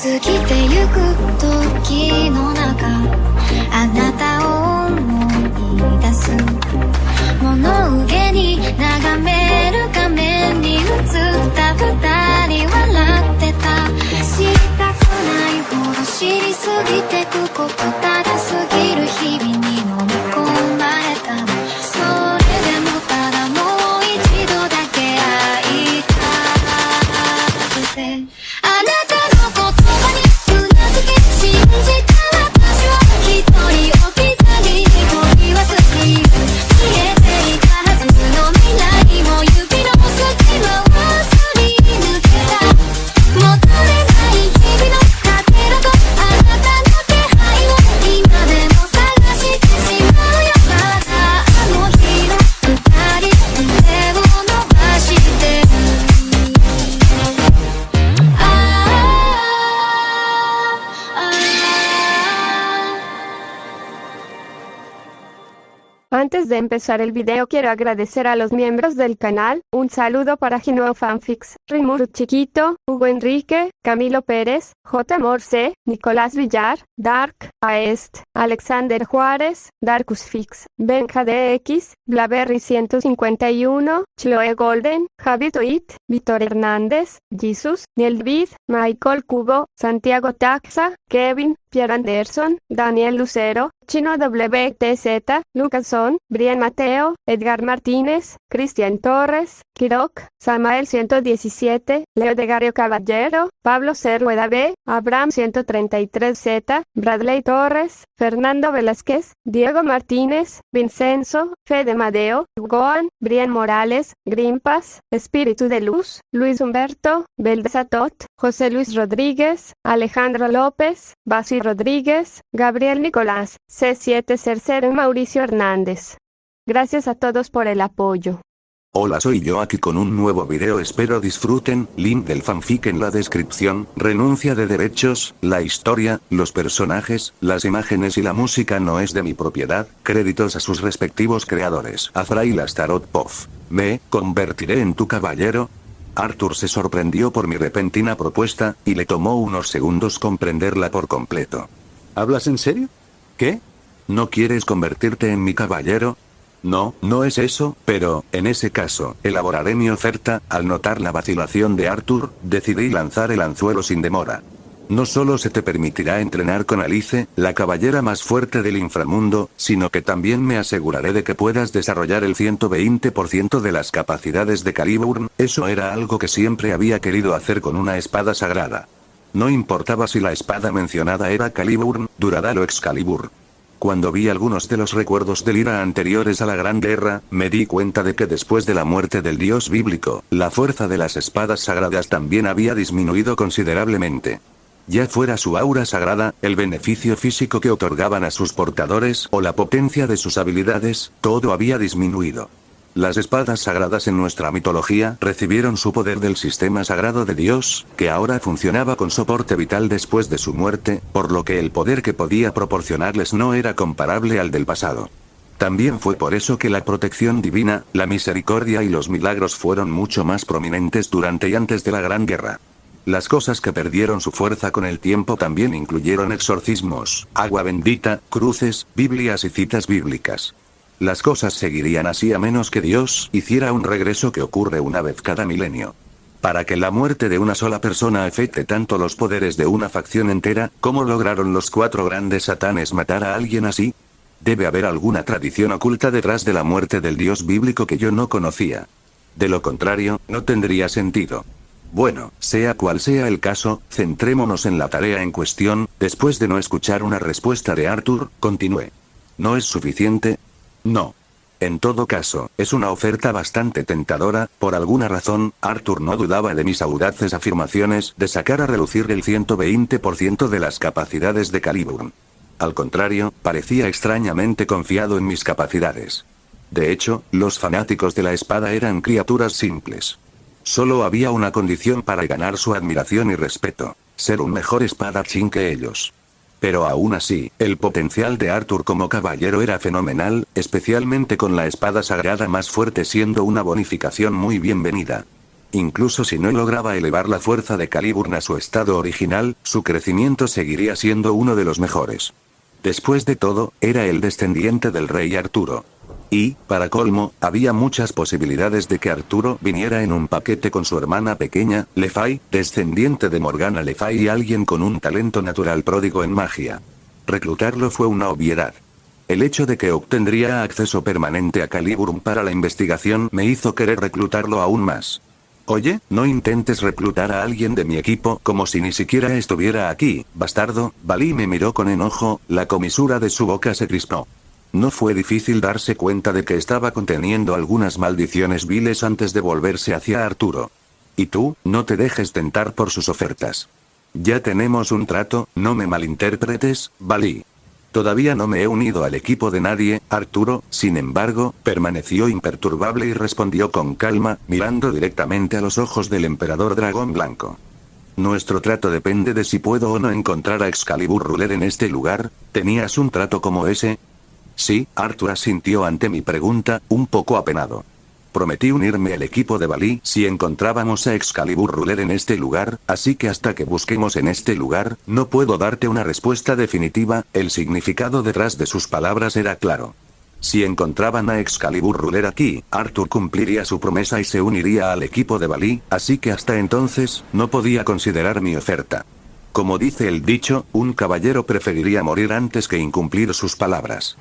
過ぎてゆく時の中あなたを思い出す物憂げに眺める画面に映った二人笑ってた知りたくないほど知りすぎてくことただ過ぎる日々に飲み込まれたのそれでもただもう一度だけ会いたくてあなたの言葉にうなずき信じた私は一人置き去りに取り忘れる消えていたはずの未来も指の隙間をすり抜けた戻れない日々のかけらとあなたの気配を今でも探してしまうよまだあの日の二人手を伸ばしてるAntes de empezar el video quiero agradecer a los miembros del canal, un saludo para Gino Fanfics, Rimuru Chiquito, Hugo Enrique, Camilo Pérez, J. Morse, Nicolás Villar, Dark, Aest, Alexander Juárez, Darkusfix, Benja DX, Blaberry 151, Chloe Golden, Javi Tweet, Víctor Hernández, Jesus, Nielvid, Michael Cubo, Santiago Taxa, Kevin, Pierre Anderson, Daniel Lucero, Chino WTZ, Lucasson, Brian Mateo, Edgar Martínez, Cristian Torres, Kirok, Samael 117, Leo de Gario Caballero, Pablo C. Rueda B, Abraham 133Z, Bradley Torres, Fernando Velázquez, Diego Martínez, Vincenzo, Fede Madeo, Goan, Brian Morales, Grimpas, Espíritu de Luz, Luis Humberto, Beldesatot, José Luis Rodríguez, Alejandro López, Basi Rodríguez, Gabriel Nicolás, C7 Cercero y Mauricio Hernández. Gracias a todos por el apoyo. Hola, soy yo aquí con un nuevo video, espero disfruten, link del fanfic en la descripción, renuncia de derechos, la historia, los personajes, las imágenes y la música no es de mi propiedad, créditos a sus respectivos creadores. Azrael Astaroth Pof. Me convertiré en tu caballero. Arthur se sorprendió por mi repentina propuesta, y le tomó unos segundos comprenderla por completo. ¿Hablas en serio? ¿Qué? ¿No quieres convertirte en mi caballero? No, no es eso, pero, en ese caso, elaboraré mi oferta. Al notar la vacilación de Arthur, decidí lanzar el anzuelo sin demora. No solo se te permitirá entrenar con Alice, la caballera más fuerte del inframundo, sino que también me aseguraré de que puedas desarrollar el 120% de las capacidades de Caliburn. Eso era algo que siempre había querido hacer con una espada sagrada. No importaba si la espada mencionada era Caliburn, Duradal o Excalibur. Cuando vi algunos de los recuerdos de Lyra anteriores a la Gran Guerra, me di cuenta de que después de la muerte del dios bíblico, la fuerza de las espadas sagradas también había disminuido considerablemente. Ya fuera su aura sagrada, el beneficio físico que otorgaban a sus portadores o la potencia de sus habilidades, todo había disminuido. Las espadas sagradas en nuestra mitología recibieron su poder del sistema sagrado de Dios, que ahora funcionaba con soporte vital después de su muerte, por lo que el poder que podía proporcionarles no era comparable al del pasado. También fue por eso que la protección divina, la misericordia y los milagros fueron mucho más prominentes durante y antes de la Gran Guerra. Las cosas que perdieron su fuerza con el tiempo también incluyeron exorcismos, agua bendita, cruces, Biblias y citas bíblicas. Las cosas seguirían así a menos que Dios hiciera un regreso que ocurre una vez cada milenio. Para que la muerte de una sola persona afecte tanto los poderes de una facción entera, ¿cómo lograron los 4 grandes satanes matar a alguien así? Debe haber alguna tradición oculta detrás de la muerte del dios bíblico que yo no conocía. De lo contrario, no tendría sentido. Bueno, sea cual sea el caso, centrémonos en la tarea en cuestión. Después de no escuchar una respuesta de Arthur, continué. ¿No es suficiente? No. En todo caso, es una oferta bastante tentadora. Por alguna razón, Arthur no dudaba de mis audaces afirmaciones de sacar a relucir el 120% de las capacidades de Caliburn. Al contrario, parecía extrañamente confiado en mis capacidades. De hecho, los fanáticos de la espada eran criaturas simples. Solo había una condición para ganar su admiración y respeto: ser un mejor espadachín que ellos. Pero aún así, el potencial de Arthur como caballero era fenomenal, especialmente con la espada sagrada más fuerte siendo una bonificación muy bienvenida. Incluso si no lograba elevar la fuerza de Caliburn a su estado original, su crecimiento seguiría siendo uno de los mejores. Después de todo, era el descendiente del rey Arturo. Y, para colmo, había muchas posibilidades de que Arturo viniera en un paquete con su hermana pequeña, Le Fay, descendiente de Morgana Le Fay y alguien con un talento natural pródigo en magia. Reclutarlo fue una obviedad. El hecho de que obtendría acceso permanente a Caliburn para la investigación me hizo querer reclutarlo aún más. Oye, no intentes reclutar a alguien de mi equipo como si ni siquiera estuviera aquí, bastardo. Valí me miró con enojo, la comisura de su boca se crispó. No fue difícil darse cuenta de que estaba conteniendo algunas maldiciones viles antes de volverse hacia Arturo. Y tú, no te dejes tentar por sus ofertas. Ya tenemos un trato, no me malinterpretes, Valí. Todavía no me he unido al equipo de nadie, Arturo, sin embargo, permaneció imperturbable y respondió con calma, mirando directamente a los ojos del emperador dragón blanco. Nuestro trato depende de si puedo o no encontrar a Excalibur Ruler en este lugar. ¿Tenías un trato como ese? Sí, Arthur asintió ante mi pregunta, un poco apenado. Prometí unirme al equipo de Valí si encontrábamos a Excalibur Ruler en este lugar, así que hasta que busquemos en este lugar, no puedo darte una respuesta definitiva. El significado detrás de sus palabras era claro. Si encontraban a Excalibur Ruler aquí, Arthur cumpliría su promesa y se uniría al equipo de Valí, así que hasta entonces, no podía considerar mi oferta. Como dice el dicho, un caballero preferiría morir antes que incumplir sus palabras.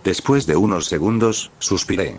Después de unos segundos, suspiré.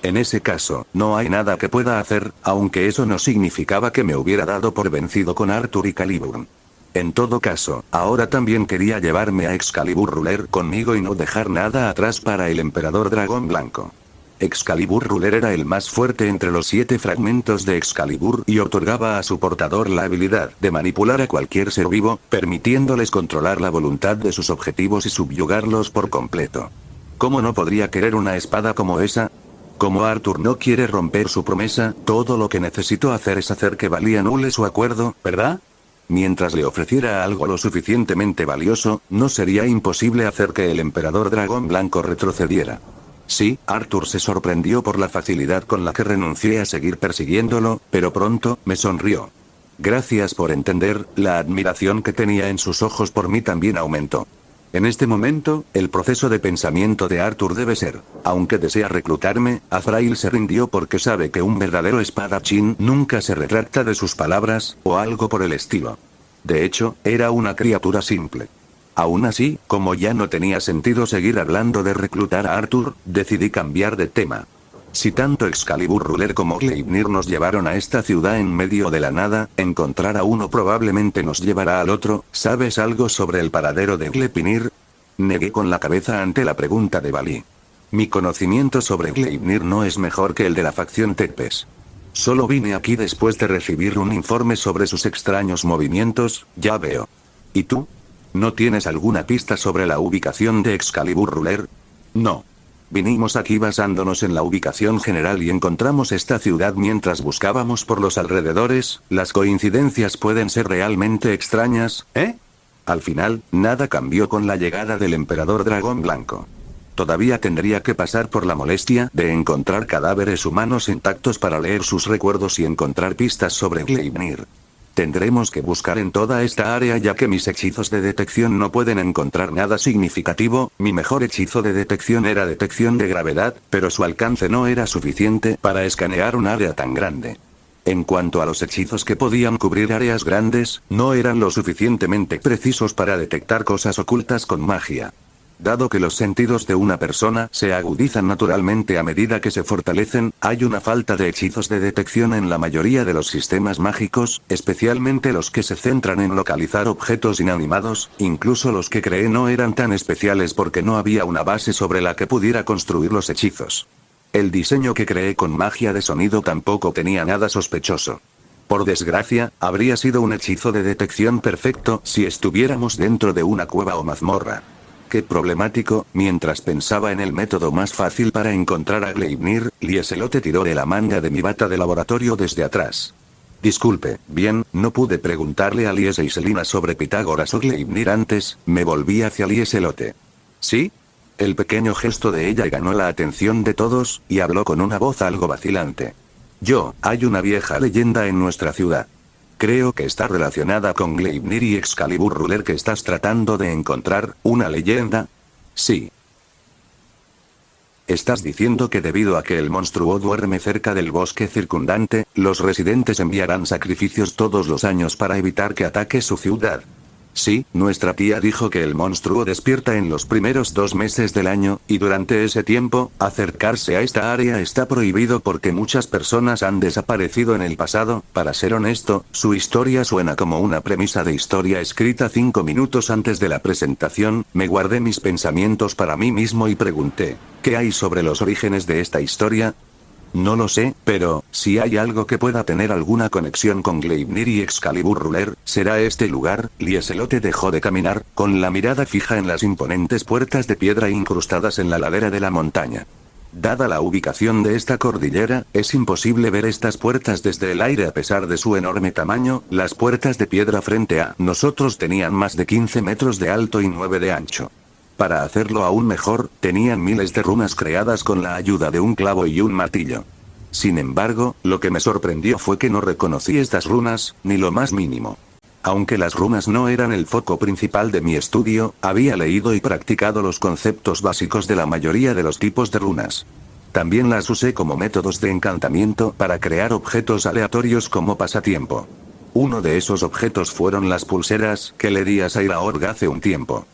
En ese caso, no hay nada que pueda hacer, aunque eso no significaba que me hubiera dado por vencido con Arthur y Caliburn. En todo caso, ahora también quería llevarme a Excalibur Ruler conmigo y no dejar nada atrás para el emperador dragón blanco. Excalibur Ruler era el más fuerte entre los 7 fragmentos de Excalibur y otorgaba a su portador la habilidad de manipular a cualquier ser vivo, permitiéndoles controlar la voluntad de sus objetivos y subyugarlos por completo. ¿Cómo no podría querer una espada como esa? Como Arthur no quiere romper su promesa, todo lo que necesito hacer es hacer que Valí anule su acuerdo, ¿verdad? Mientras le ofreciera algo lo suficientemente valioso, no sería imposible hacer que el emperador dragón blanco retrocediera. Sí, Arthur se sorprendió por la facilidad con la que renuncié a seguir persiguiéndolo, pero pronto, me sonrió. Gracias por entender, la admiración que tenía en sus ojos por mí también aumentó. En este momento, el proceso de pensamiento de Arthur debe ser, aunque desea reclutarme, Azrael se rindió porque sabe que un verdadero espadachín nunca se retracta de sus palabras, o algo por el estilo. De hecho, era una criatura simple. Aún así, como ya no tenía sentido seguir hablando de reclutar a Arthur, decidí cambiar de tema. Si tanto Excalibur Ruler como Gleipnir nos llevaron a esta ciudad en medio de la nada, encontrar a uno probablemente nos llevará al otro. ¿Sabes algo sobre el paradero de Gleipnir? Negué con la cabeza ante la pregunta de Valí. Mi conocimiento sobre Gleipnir no es mejor que el de la facción Tepes. Solo vine aquí después de recibir un informe sobre sus extraños movimientos, ya veo. ¿Y tú? ¿No tienes alguna pista sobre la ubicación de Excalibur Ruler? No. Vinimos aquí basándonos en la ubicación general y encontramos esta ciudad mientras buscábamos por los alrededores. Las coincidencias pueden ser realmente extrañas, ¿eh? Al final, nada cambió con la llegada del emperador dragón blanco. Todavía tendría que pasar por la molestia de encontrar cadáveres humanos intactos para leer sus recuerdos y encontrar pistas sobre Gleipnir. Tendremos que buscar en toda esta área ya que mis hechizos de detección no pueden encontrar nada significativo. Mi mejor hechizo de detección era detección de gravedad, pero su alcance no era suficiente para escanear un área tan grande. En cuanto a los hechizos que podían cubrir áreas grandes, no eran lo suficientemente precisos para detectar cosas ocultas con magia. Dado que los sentidos de una persona se agudizan naturalmente a medida que se fortalecen, hay una falta de hechizos de detección en la mayoría de los sistemas mágicos, especialmente los que se centran en localizar objetos inanimados. Incluso los que creé no eran tan especiales porque no había una base sobre la que pudiera construir los hechizos. El diseño que creé con magia de sonido tampoco tenía nada sospechoso. Por desgracia, habría sido un hechizo de detección perfecto si estuviéramos dentro de una cueva o mazmorra. Qué problemático. Mientras pensaba en el método más fácil para encontrar a Gleipnir, Lieselote tiró de la manga de mi bata de laboratorio desde atrás. Disculpe, bien, no pude preguntarle a Liese y Selina sobre Pitágoras o Gleipnir antes. Me volví hacia Lieselote. ¿Sí? El pequeño gesto de ella ganó la atención de todos, y habló con una voz algo vacilante. Hay una vieja leyenda en nuestra ciudad. Creo que está relacionada con Gleipnir y Excalibur Ruler que estás tratando de encontrar, ¿una leyenda? Sí. ¿Estás diciendo que debido a que el monstruo duerme cerca del bosque circundante, los residentes enviarán sacrificios todos los años para evitar que ataque su ciudad? Sí, nuestra tía dijo que el monstruo despierta en los primeros 2 meses del año, y durante ese tiempo, acercarse a esta área está prohibido porque muchas personas han desaparecido en el pasado. Para ser honesto, su historia suena como una premisa de historia escrita 5 minutos antes de la presentación. Me guardé mis pensamientos para mí mismo y pregunté, ¿qué hay sobre los orígenes de esta historia? No lo sé, pero, si hay algo que pueda tener alguna conexión con Gleipnir y Excalibur Ruler, será este lugar. Lieselote dejó de caminar, con la mirada fija en las imponentes puertas de piedra incrustadas en la ladera de la montaña. Dada la ubicación de esta cordillera, es imposible ver estas puertas desde el aire a pesar de su enorme tamaño. Las puertas de piedra frente a nosotros tenían más de 15 metros de alto y 9 de ancho. Para hacerlo aún mejor, tenían miles de runas creadas con la ayuda de un clavo y un martillo. Sin embargo, lo que me sorprendió fue que no reconocí estas runas, ni lo más mínimo. Aunque las runas no eran el foco principal de mi estudio, había leído y practicado los conceptos básicos de la mayoría de los tipos de runas. También las usé como métodos de encantamiento para crear objetos aleatorios como pasatiempo. Uno de esos objetos fueron las pulseras que le di a Sairaorg hace un tiempo.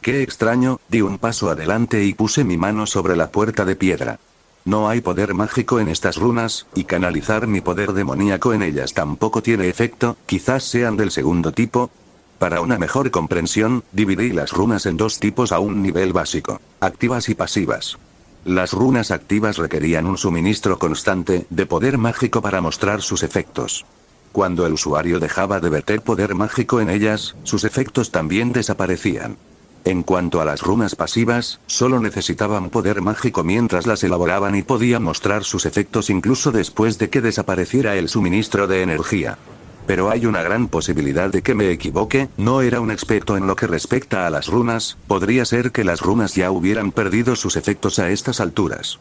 Qué extraño, di un paso adelante y puse mi mano sobre la puerta de piedra. No hay poder mágico en estas runas, y canalizar mi poder demoníaco en ellas tampoco tiene efecto. Quizás sean del segundo tipo. Para una mejor comprensión, dividí las runas en 2 tipos a un nivel básico: activas y pasivas. Las runas activas requerían un suministro constante de poder mágico para mostrar sus efectos. Cuando el usuario dejaba de verter poder mágico en ellas, sus efectos también desaparecían. En cuanto a las runas pasivas, solo necesitaban poder mágico mientras las elaboraban y podían mostrar sus efectos incluso después de que desapareciera el suministro de energía. Pero hay una gran posibilidad de que me equivoque. No era un experto en lo que respecta a las runas. Podría ser que las runas ya hubieran perdido sus efectos a estas alturas.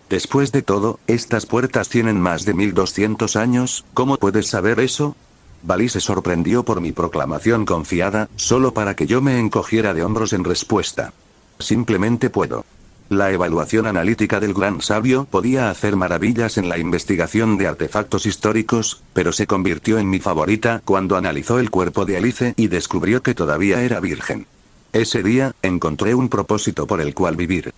Después de todo, estas puertas tienen más de 1200 años. ¿Cómo puedes saber eso? Balí se sorprendió por mi proclamación confiada, solo para que yo me encogiera de hombros en respuesta. Simplemente puedo. La evaluación analítica del gran sabio podía hacer maravillas en la investigación de artefactos históricos, pero se convirtió en mi favorita cuando analizó el cuerpo de Alice y descubrió que todavía era virgen. Ese día, encontré un propósito por el cual vivir.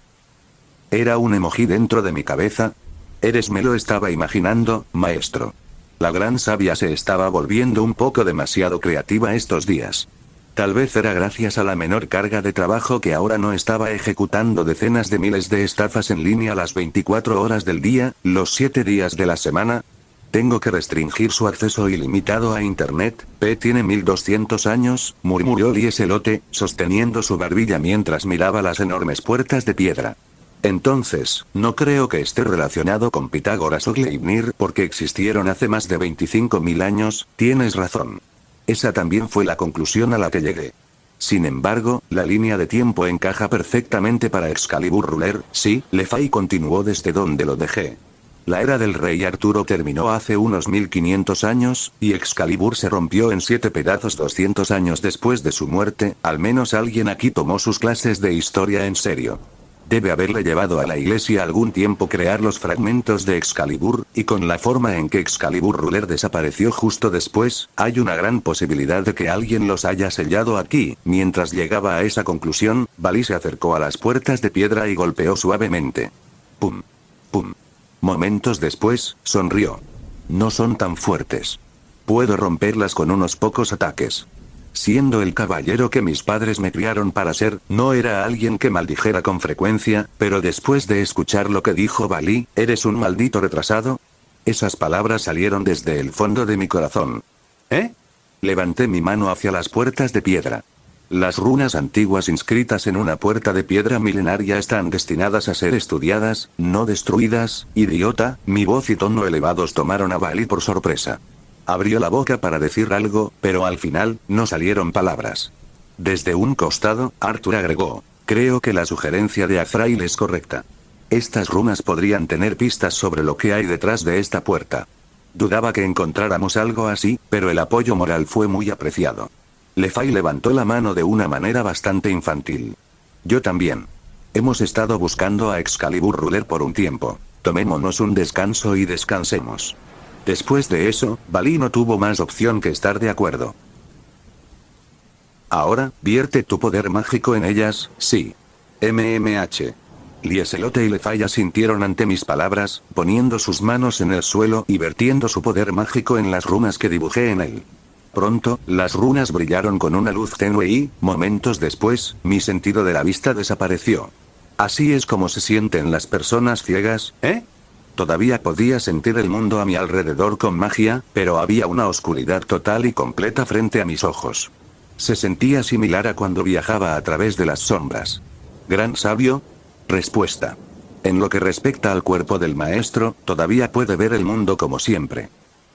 Era un emoji dentro de mi cabeza. Me lo estaba imaginando, maestro. La gran sabia se estaba volviendo un poco demasiado creativa estos días. Tal vez era gracias a la menor carga de trabajo que ahora no estaba ejecutando decenas de miles de estafas en línea las 24 horas del día, los 7 días de la semana. Tengo que restringir su acceso ilimitado a internet. Tiene 1200 años, murmuró Lieselote, sosteniendo su barbilla mientras miraba las enormes puertas de piedra. Entonces, no creo que esté relacionado con Pitágoras o Gleipnir porque existieron hace más de 25.000 años. Tienes razón. Esa también fue la conclusión a la que llegué. Sin embargo, la línea de tiempo encaja perfectamente para Excalibur Ruler. Sí, Lefay continuó desde donde lo dejé. La era del rey Arturo terminó hace unos 1500 años, y Excalibur se rompió en 7 pedazos 200 años después de su muerte. Al menos alguien aquí tomó sus clases de historia en serio. Debe haberle llevado a la iglesia algún tiempo crear los fragmentos de Excalibur, y con la forma en que Excalibur Ruler desapareció justo después, hay una gran posibilidad de que alguien los haya sellado aquí. Mientras llegaba a esa conclusión, Balí se acercó a las puertas de piedra y golpeó suavemente. Pum. Pum. Momentos después, sonrió. No son tan fuertes. Puedo romperlas con unos pocos ataques. Siendo el caballero que mis padres me criaron para ser, no era alguien que maldijera con frecuencia, pero después de escuchar lo que dijo Balí, ¿eres un maldito retrasado? Esas palabras salieron desde el fondo de mi corazón. ¿Eh? Levanté mi mano hacia las puertas de piedra. Las runas antiguas inscritas en una puerta de piedra milenaria están destinadas a ser estudiadas, no destruidas. Idiota. Mi voz y tono elevados tomaron a Balí por sorpresa. Abrió la boca para decir algo, pero al final, no salieron palabras. Desde un costado, Arthur agregó, creo que la sugerencia de Azrael es correcta. Estas runas podrían tener pistas sobre lo que hay detrás de esta puerta. Dudaba que encontráramos algo así, pero el apoyo moral fue muy apreciado. Lefay levantó la mano de una manera bastante infantil. Yo también. Hemos estado buscando a Excalibur Ruler por un tiempo. Tomémonos un descanso y descansemos. Después de eso, Balí no tuvo más opción que estar de acuerdo. Ahora, vierte tu poder mágico en ellas, sí. MMH. Lieselote y Lefay asintieron ante mis palabras, poniendo sus manos en el suelo y vertiendo su poder mágico en las runas que dibujé en él. Pronto, las runas brillaron con una luz tenue y, momentos después, mi sentido de la vista desapareció. Así es como se sienten las personas ciegas, ¿eh? Todavía podía sentir el mundo a mi alrededor con magia, pero había una oscuridad total y completa frente a mis ojos. Se sentía similar a cuando viajaba a través de las sombras. ¿Gran sabio? Respuesta. En lo que respecta al cuerpo del maestro, todavía puede ver el mundo como siempre.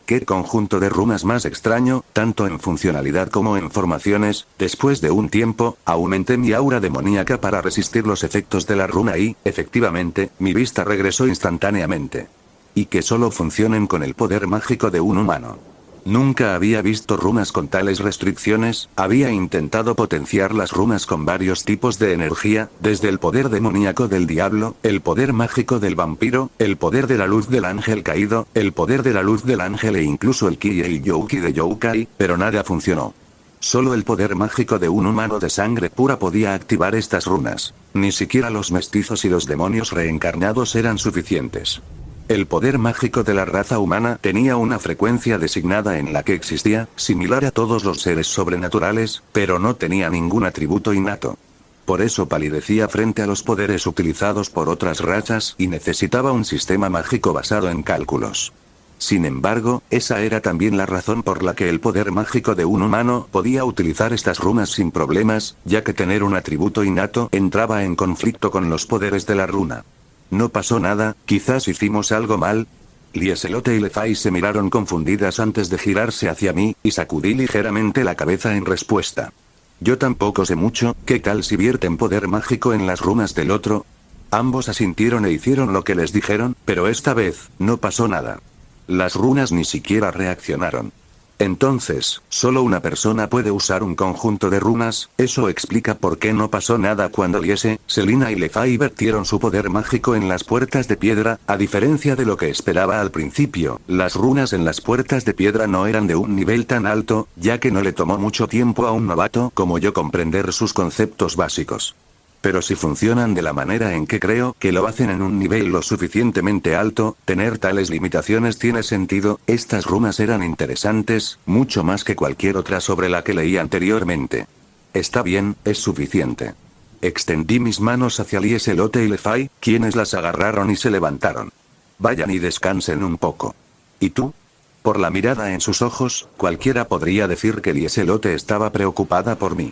¿Qué conjunto de runas más extraño, tanto en funcionalidad como en formaciones? Después de un tiempo, aumenté mi aura demoníaca para resistir los efectos de la runa y, efectivamente, mi vista regresó instantáneamente. Y que solo funcionen con el poder mágico de un humano. Nunca había visto runas con tales restricciones, había intentado potenciar las runas con varios tipos de energía, desde el poder demoníaco del diablo, el poder mágico del vampiro, el poder de la luz del ángel caído, el poder de la luz del ángel e incluso el ki y youki de youkai, pero nada funcionó. Solo el poder mágico de un humano de sangre pura podía activar estas runas. Ni siquiera los mestizos y los demonios reencarnados eran suficientes. El poder mágico de la raza humana tenía una frecuencia designada en la que existía, similar a todos los seres sobrenaturales, pero no tenía ningún atributo innato. Por eso palidecía frente a los poderes utilizados por otras razas y necesitaba un sistema mágico basado en cálculos. Sin embargo, esa era también la razón por la que el poder mágico de un humano podía utilizar estas runas sin problemas, ya que tener un atributo innato entraba en conflicto con los poderes de la runa. No pasó nada, quizás hicimos algo mal. Lieselote y Lefay se miraron confundidas antes de girarse hacia mí, y sacudí ligeramente la cabeza en respuesta. Yo tampoco sé mucho, ¿qué tal si vierten poder mágico en las runas del otro? Ambos asintieron e hicieron lo que les dijeron, pero esta vez, no pasó nada. Las runas ni siquiera reaccionaron. Entonces, solo una persona puede usar un conjunto de runas, eso explica por qué no pasó nada cuando Liese, Selina y Lefay vertieron su poder mágico en las puertas de piedra, a diferencia de lo que esperaba al principio, las runas en las puertas de piedra no eran de un nivel tan alto, ya que no le tomó mucho tiempo a un novato como yo comprender sus conceptos básicos. Pero si funcionan de la manera en que creo que lo hacen en un nivel lo suficientemente alto, tener tales limitaciones tiene sentido. Estas runas eran interesantes, mucho más que cualquier otra sobre la que leí anteriormente. Está bien, es suficiente. Extendí mis manos hacia Lieselote y Lefay, quienes las agarraron y se levantaron. Vayan y descansen un poco. ¿Y tú? Por la mirada en sus ojos, cualquiera podría decir que Lieselote estaba preocupada por mí.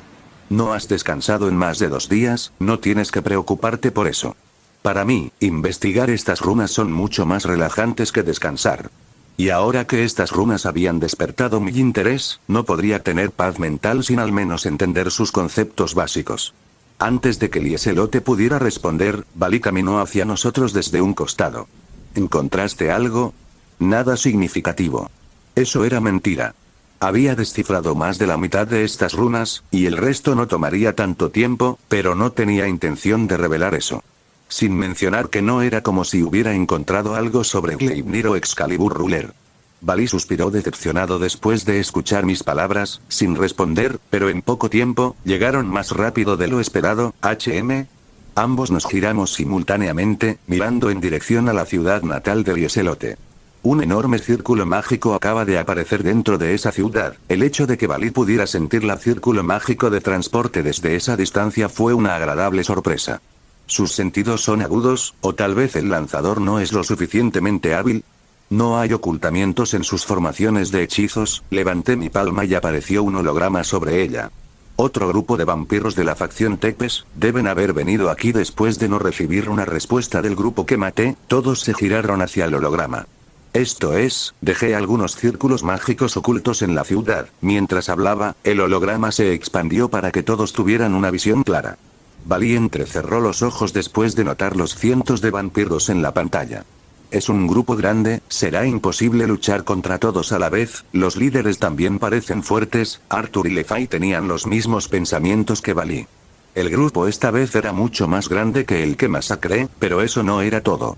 No has descansado en más de 2 días, no tienes que preocuparte por eso. Para mí, investigar estas runas son mucho más relajantes que descansar. Y ahora que estas runas habían despertado mi interés, no podría tener paz mental sin al menos entender sus conceptos básicos. Antes de que Lieselote pudiera responder, Balí caminó hacia nosotros desde un costado. ¿Encontraste algo? Nada significativo. Eso era mentira. Había descifrado más de la mitad de estas runas, y el resto no tomaría tanto tiempo, pero no tenía intención de revelar eso. Sin mencionar que no era como si hubiera encontrado algo sobre Gleipnir o Excalibur Ruler. Balí suspiró decepcionado después de escuchar mis palabras, sin responder, pero en poco tiempo, llegaron más rápido de lo esperado. HM. Ambos nos giramos simultáneamente, mirando en dirección a la ciudad natal de Lieselote. Un enorme círculo mágico acaba de aparecer dentro de esa ciudad. El hecho de que Balí pudiera sentir el círculo mágico de transporte desde esa distancia fue una agradable sorpresa. ¿Sus sentidos son agudos, o tal vez el lanzador no es lo suficientemente hábil? No hay ocultamientos en sus formaciones de hechizos. Levanté mi palma y apareció un holograma sobre ella. Otro grupo de vampiros de la facción Tepes, deben haber venido aquí después de no recibir una respuesta del grupo que maté. Todos se giraron hacia el holograma. Esto es, dejé algunos círculos mágicos ocultos en la ciudad. Mientras hablaba, el holograma se expandió para que todos tuvieran una visión clara. Balí entrecerró los ojos después de notar los cientos de vampiros en la pantalla. Es un grupo grande, será imposible luchar contra todos a la vez, los líderes también parecen fuertes, Arthur y Levi tenían los mismos pensamientos que Bali. El grupo esta vez era mucho más grande que el que masacré, pero eso no era todo.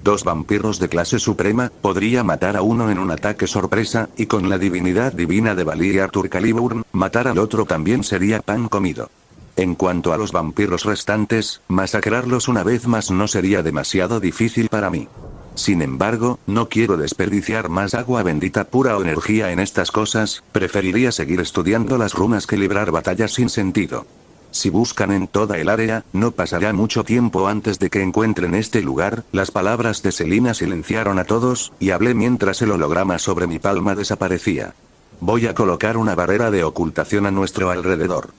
2 vampiros de clase suprema, podría matar a uno en un ataque sorpresa, y con la divinidad divina de Bali y Arthur Caliburn, matar al otro también sería pan comido. En cuanto a los vampiros restantes, masacrarlos una vez más no sería demasiado difícil para mí. Sin embargo, no quiero desperdiciar más agua bendita pura o energía en estas cosas, preferiría seguir estudiando las runas que librar batallas sin sentido. Si buscan en toda el área, no pasará mucho tiempo antes de que encuentren este lugar. Las palabras de Selina silenciaron a todos, y hablé mientras el holograma sobre mi palma desaparecía. Voy a colocar una barrera de ocultación a nuestro alrededor.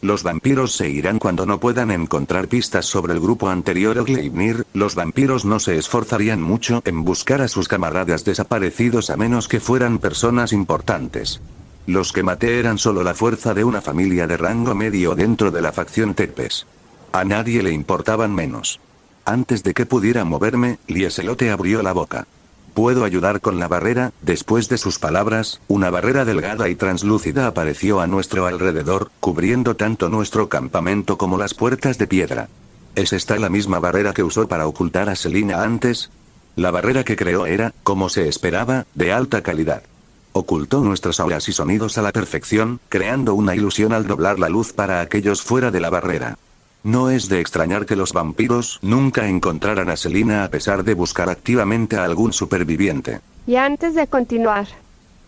Los vampiros se irán cuando no puedan encontrar pistas sobre el grupo anterior o Gleipnir. Los vampiros no se esforzarían mucho en buscar a sus camaradas desaparecidos a menos que fueran personas importantes. Los que maté eran solo la fuerza de una familia de rango medio dentro de la facción Tepes. A nadie le importaban menos. Antes de que pudiera moverme, Lieselote abrió la boca. ¿Puedo ayudar con la barrera? Después de sus palabras, una barrera delgada y translúcida apareció a nuestro alrededor, cubriendo tanto nuestro campamento como las puertas de piedra. ¿Es esta la misma barrera que usó para ocultar a Selina antes? La barrera que creó era, como se esperaba, de alta calidad. Ocultó nuestras auras y sonidos a la perfección, creando una ilusión al doblar la luz para aquellos fuera de la barrera. No es de extrañar que los vampiros nunca encontraran a Selina a pesar de buscar activamente a algún superviviente. Y antes de continuar,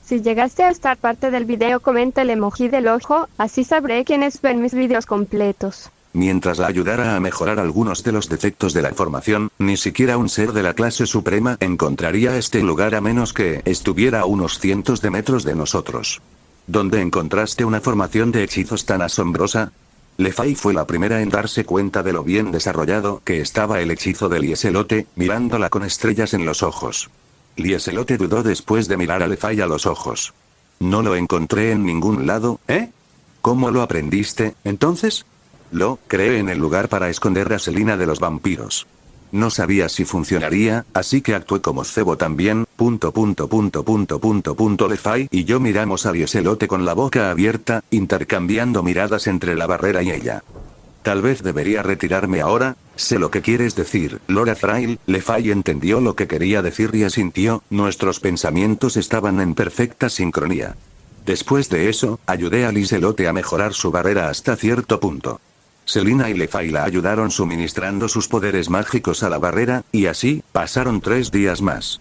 si llegaste a esta parte del video, comenta el emoji del ojo, así sabré quiénes ven mis videos completos. Mientras la ayudara a mejorar algunos de los defectos de la formación, ni siquiera un ser de la clase suprema encontraría este lugar a menos que estuviera a unos cientos de metros de nosotros. ¿Dónde encontraste una formación de hechizos tan asombrosa? Levi fue la primera en darse cuenta de lo bien desarrollado que estaba el hechizo de Lieselote, mirándola con estrellas en los ojos. Lieselote dudó después de mirar a Levi a los ojos. No lo encontré en ningún lado, ¿eh? ¿Cómo lo aprendiste, entonces? Lo creé en el lugar para esconder a Selina de los vampiros. No sabía si funcionaría, así que actué como cebo también, Levi y yo miramos a Lieselote con la boca abierta, intercambiando miradas entre la barrera y ella. Tal vez debería retirarme ahora, sé lo que quieres decir, Lora Thrail. Levi entendió lo que quería decir y asintió, nuestros pensamientos estaban en perfecta sincronía. Después de eso, ayudé a Lieselote a mejorar su barrera hasta cierto punto. Selina y Levi la ayudaron suministrando sus poderes mágicos a la barrera, y así, pasaron 3 días más.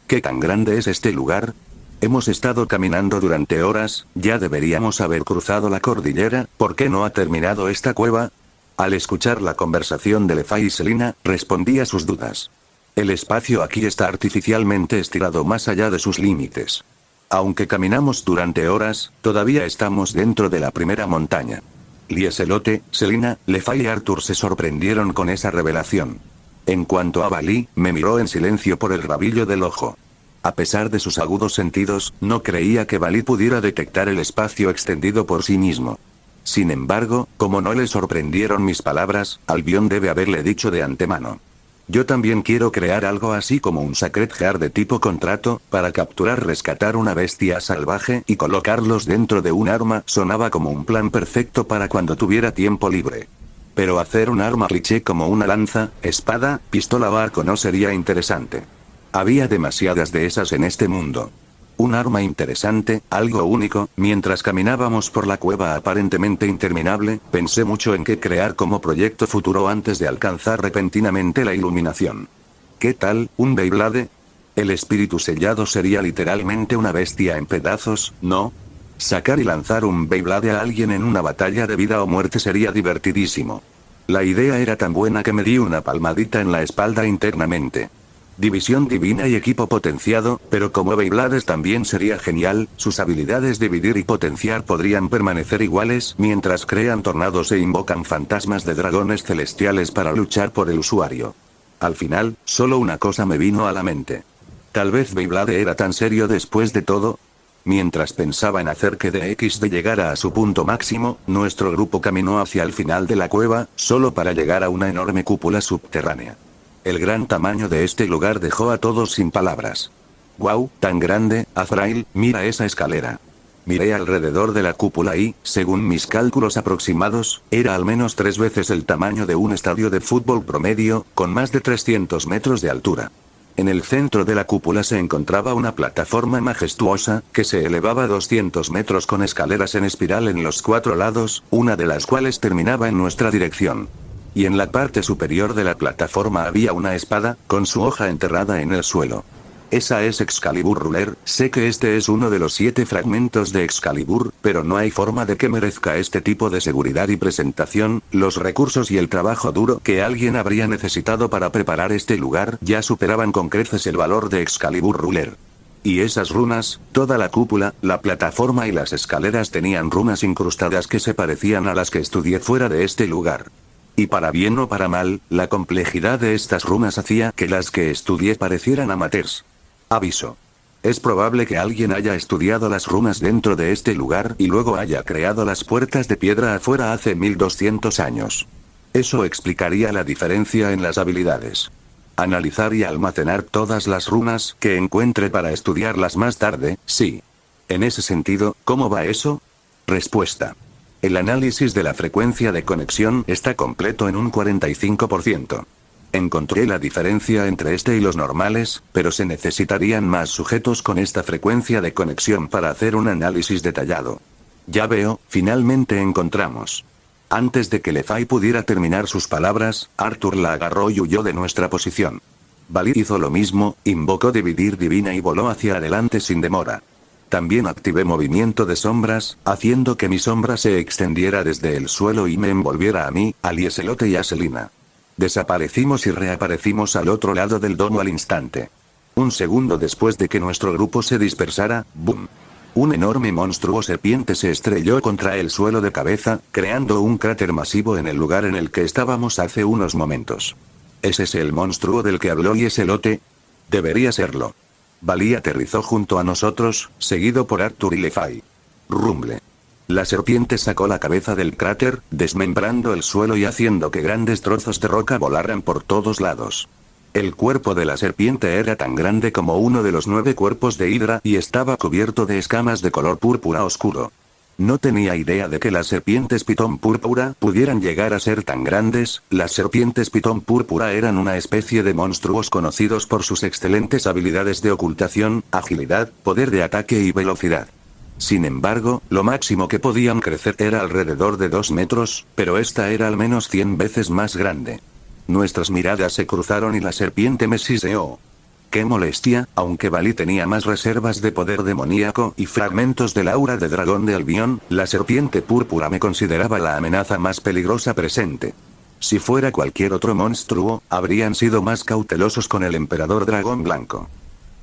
¿Qué tan grande es este lugar? Hemos estado caminando durante horas, ya deberíamos haber cruzado la cordillera, ¿por qué no ha terminado esta cueva? Al escuchar la conversación de Levi y Selina, respondí a sus dudas. El espacio aquí está artificialmente estirado más allá de sus límites. Aunque caminamos durante horas, todavía estamos dentro de la primera montaña. Lieselote, Selina, Levi y Arthur se sorprendieron con esa revelación. En cuanto a Bali, me miró en silencio por el rabillo del ojo. A pesar de sus agudos sentidos, no creía que Bali pudiera detectar el espacio extendido por sí mismo. Sin embargo, como no le sorprendieron mis palabras, Albion debe haberle dicho de antemano. Yo también quiero crear algo así como un Sacred Heart de tipo contrato, para rescatar una bestia salvaje y colocarlos dentro de un arma. Sonaba como un plan perfecto para cuando tuviera tiempo libre. Pero hacer un arma cliché como una lanza, espada, pistola o arco no sería interesante. Había demasiadas de esas en este mundo. Un arma interesante, algo único. Mientras caminábamos por la cueva aparentemente interminable, pensé mucho en qué crear como proyecto futuro antes de alcanzar repentinamente la iluminación. ¿Qué tal, un Beyblade? El espíritu sellado sería literalmente una bestia en pedazos, ¿no? Sacar y lanzar un Beyblade a alguien en una batalla de vida o muerte sería divertidísimo. La idea era tan buena que me di una palmadita en la espalda internamente. División divina y equipo potenciado, pero como Beyblades también sería genial, sus habilidades dividir y potenciar podrían permanecer iguales mientras crean tornados e invocan fantasmas de dragones celestiales para luchar por el usuario. Al final, solo una cosa me vino a la mente. Tal vez Beyblade era tan serio después de todo. Mientras pensaba en hacer que DXD llegara a su punto máximo, nuestro grupo caminó hacia el final de la cueva, solo para llegar a una enorme cúpula subterránea. El gran tamaño de este lugar dejó a todos sin palabras. ¡Guau! Tan grande, Azrael, mira esa escalera. Miré alrededor de la cúpula y, según mis cálculos aproximados, era al menos 3 veces el tamaño de un estadio de fútbol promedio, con más de 300 metros de altura. En el centro de la cúpula se encontraba una plataforma majestuosa, que se elevaba 200 metros con escaleras en espiral en los 4 lados, una de las cuales terminaba en nuestra dirección. Y en la parte superior de la plataforma había una espada, con su hoja enterrada en el suelo. Esa es Excalibur Ruler. Sé que este es uno de los 7 fragmentos de Excalibur, pero no hay forma de que merezca este tipo de seguridad y presentación. Los recursos y el trabajo duro que alguien habría necesitado para preparar este lugar ya superaban con creces el valor de Excalibur Ruler. Y esas runas, toda la cúpula, la plataforma y las escaleras tenían runas incrustadas que se parecían a las que estudié fuera de este lugar. Y para bien o para mal, la complejidad de estas runas hacía que las que estudié parecieran amateurs. Aviso. Es probable que alguien haya estudiado las runas dentro de este lugar y luego haya creado las puertas de piedra afuera hace 1200 años. Eso explicaría la diferencia en las habilidades. Analizar y almacenar todas las runas que encuentre para estudiarlas más tarde, sí. En ese sentido, ¿cómo va eso? Respuesta. El análisis de la frecuencia de conexión está completo en un 45%. Encontré la diferencia entre este y los normales, pero se necesitarían más sujetos con esta frecuencia de conexión para hacer un análisis detallado. Ya veo, finalmente encontramos. Antes de que Lefay pudiera terminar sus palabras, Arthur la agarró y huyó de nuestra posición. Valí hizo lo mismo, invocó Dividir Divina y voló hacia adelante sin demora. También activé movimiento de sombras, haciendo que mi sombra se extendiera desde el suelo y me envolviera a mí, a Lieselote y a Selina. Desaparecimos y reaparecimos al otro lado del domo al instante. Un segundo después de que nuestro grupo se dispersara, ¡boom! Un enorme monstruo serpiente se estrelló contra el suelo de cabeza, creando un cráter masivo en el lugar en el que estábamos hace unos momentos. ¿Es ese el monstruo del que habló Lieselote? Debería serlo. Valí aterrizó junto a nosotros, seguido por Arthur y Lefay. Rumble. La serpiente sacó la cabeza del cráter, desmembrando el suelo y haciendo que grandes trozos de roca volaran por todos lados. El cuerpo de la serpiente era tan grande como uno de los 9 cuerpos de Hidra y estaba cubierto de escamas de color púrpura oscuro. No tenía idea de que las serpientes pitón púrpura pudieran llegar a ser tan grandes. Las serpientes pitón púrpura eran una especie de monstruos conocidos por sus excelentes habilidades de ocultación, agilidad, poder de ataque y velocidad. Sin embargo, lo máximo que podían crecer era alrededor de 2 metros, pero esta era al menos 100 veces más grande. Nuestras miradas se cruzaron y la serpiente me siseó. ¡Qué molestia! Aunque Valí tenía más reservas de poder demoníaco y fragmentos del aura de dragón de Albión, la serpiente púrpura me consideraba la amenaza más peligrosa presente. Si fuera cualquier otro monstruo, habrían sido más cautelosos con el emperador dragón blanco.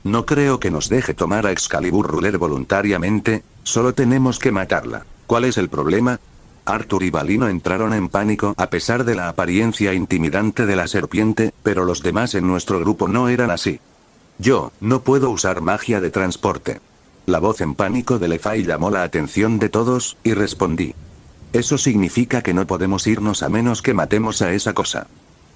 No creo que nos deje tomar a Excalibur Ruler voluntariamente, solo tenemos que matarla. ¿Cuál es el problema? Arthur y Valí no entraron en pánico a pesar de la apariencia intimidante de la serpiente, pero los demás en nuestro grupo no eran así. Yo, no puedo usar magia de transporte. La voz en pánico de Lefay llamó la atención de todos, y respondí. Eso significa que no podemos irnos a menos que matemos a esa cosa.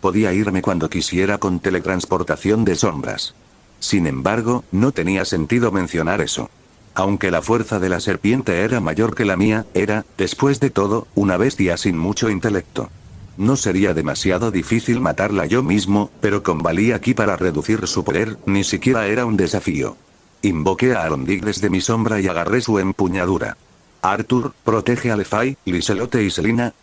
Podía irme cuando quisiera con teletransportación de sombras. Sin embargo, no tenía sentido mencionar eso. Aunque la fuerza de la serpiente era mayor que la mía, era, después de todo, una bestia sin mucho intelecto. No sería demasiado difícil matarla yo mismo, pero con Valí aquí para reducir su poder, ni siquiera era un desafío. Invoqué a Arondig desde mi sombra y agarré su empuñadura. Arthur, protege a Lefay, Lieselote y Selina.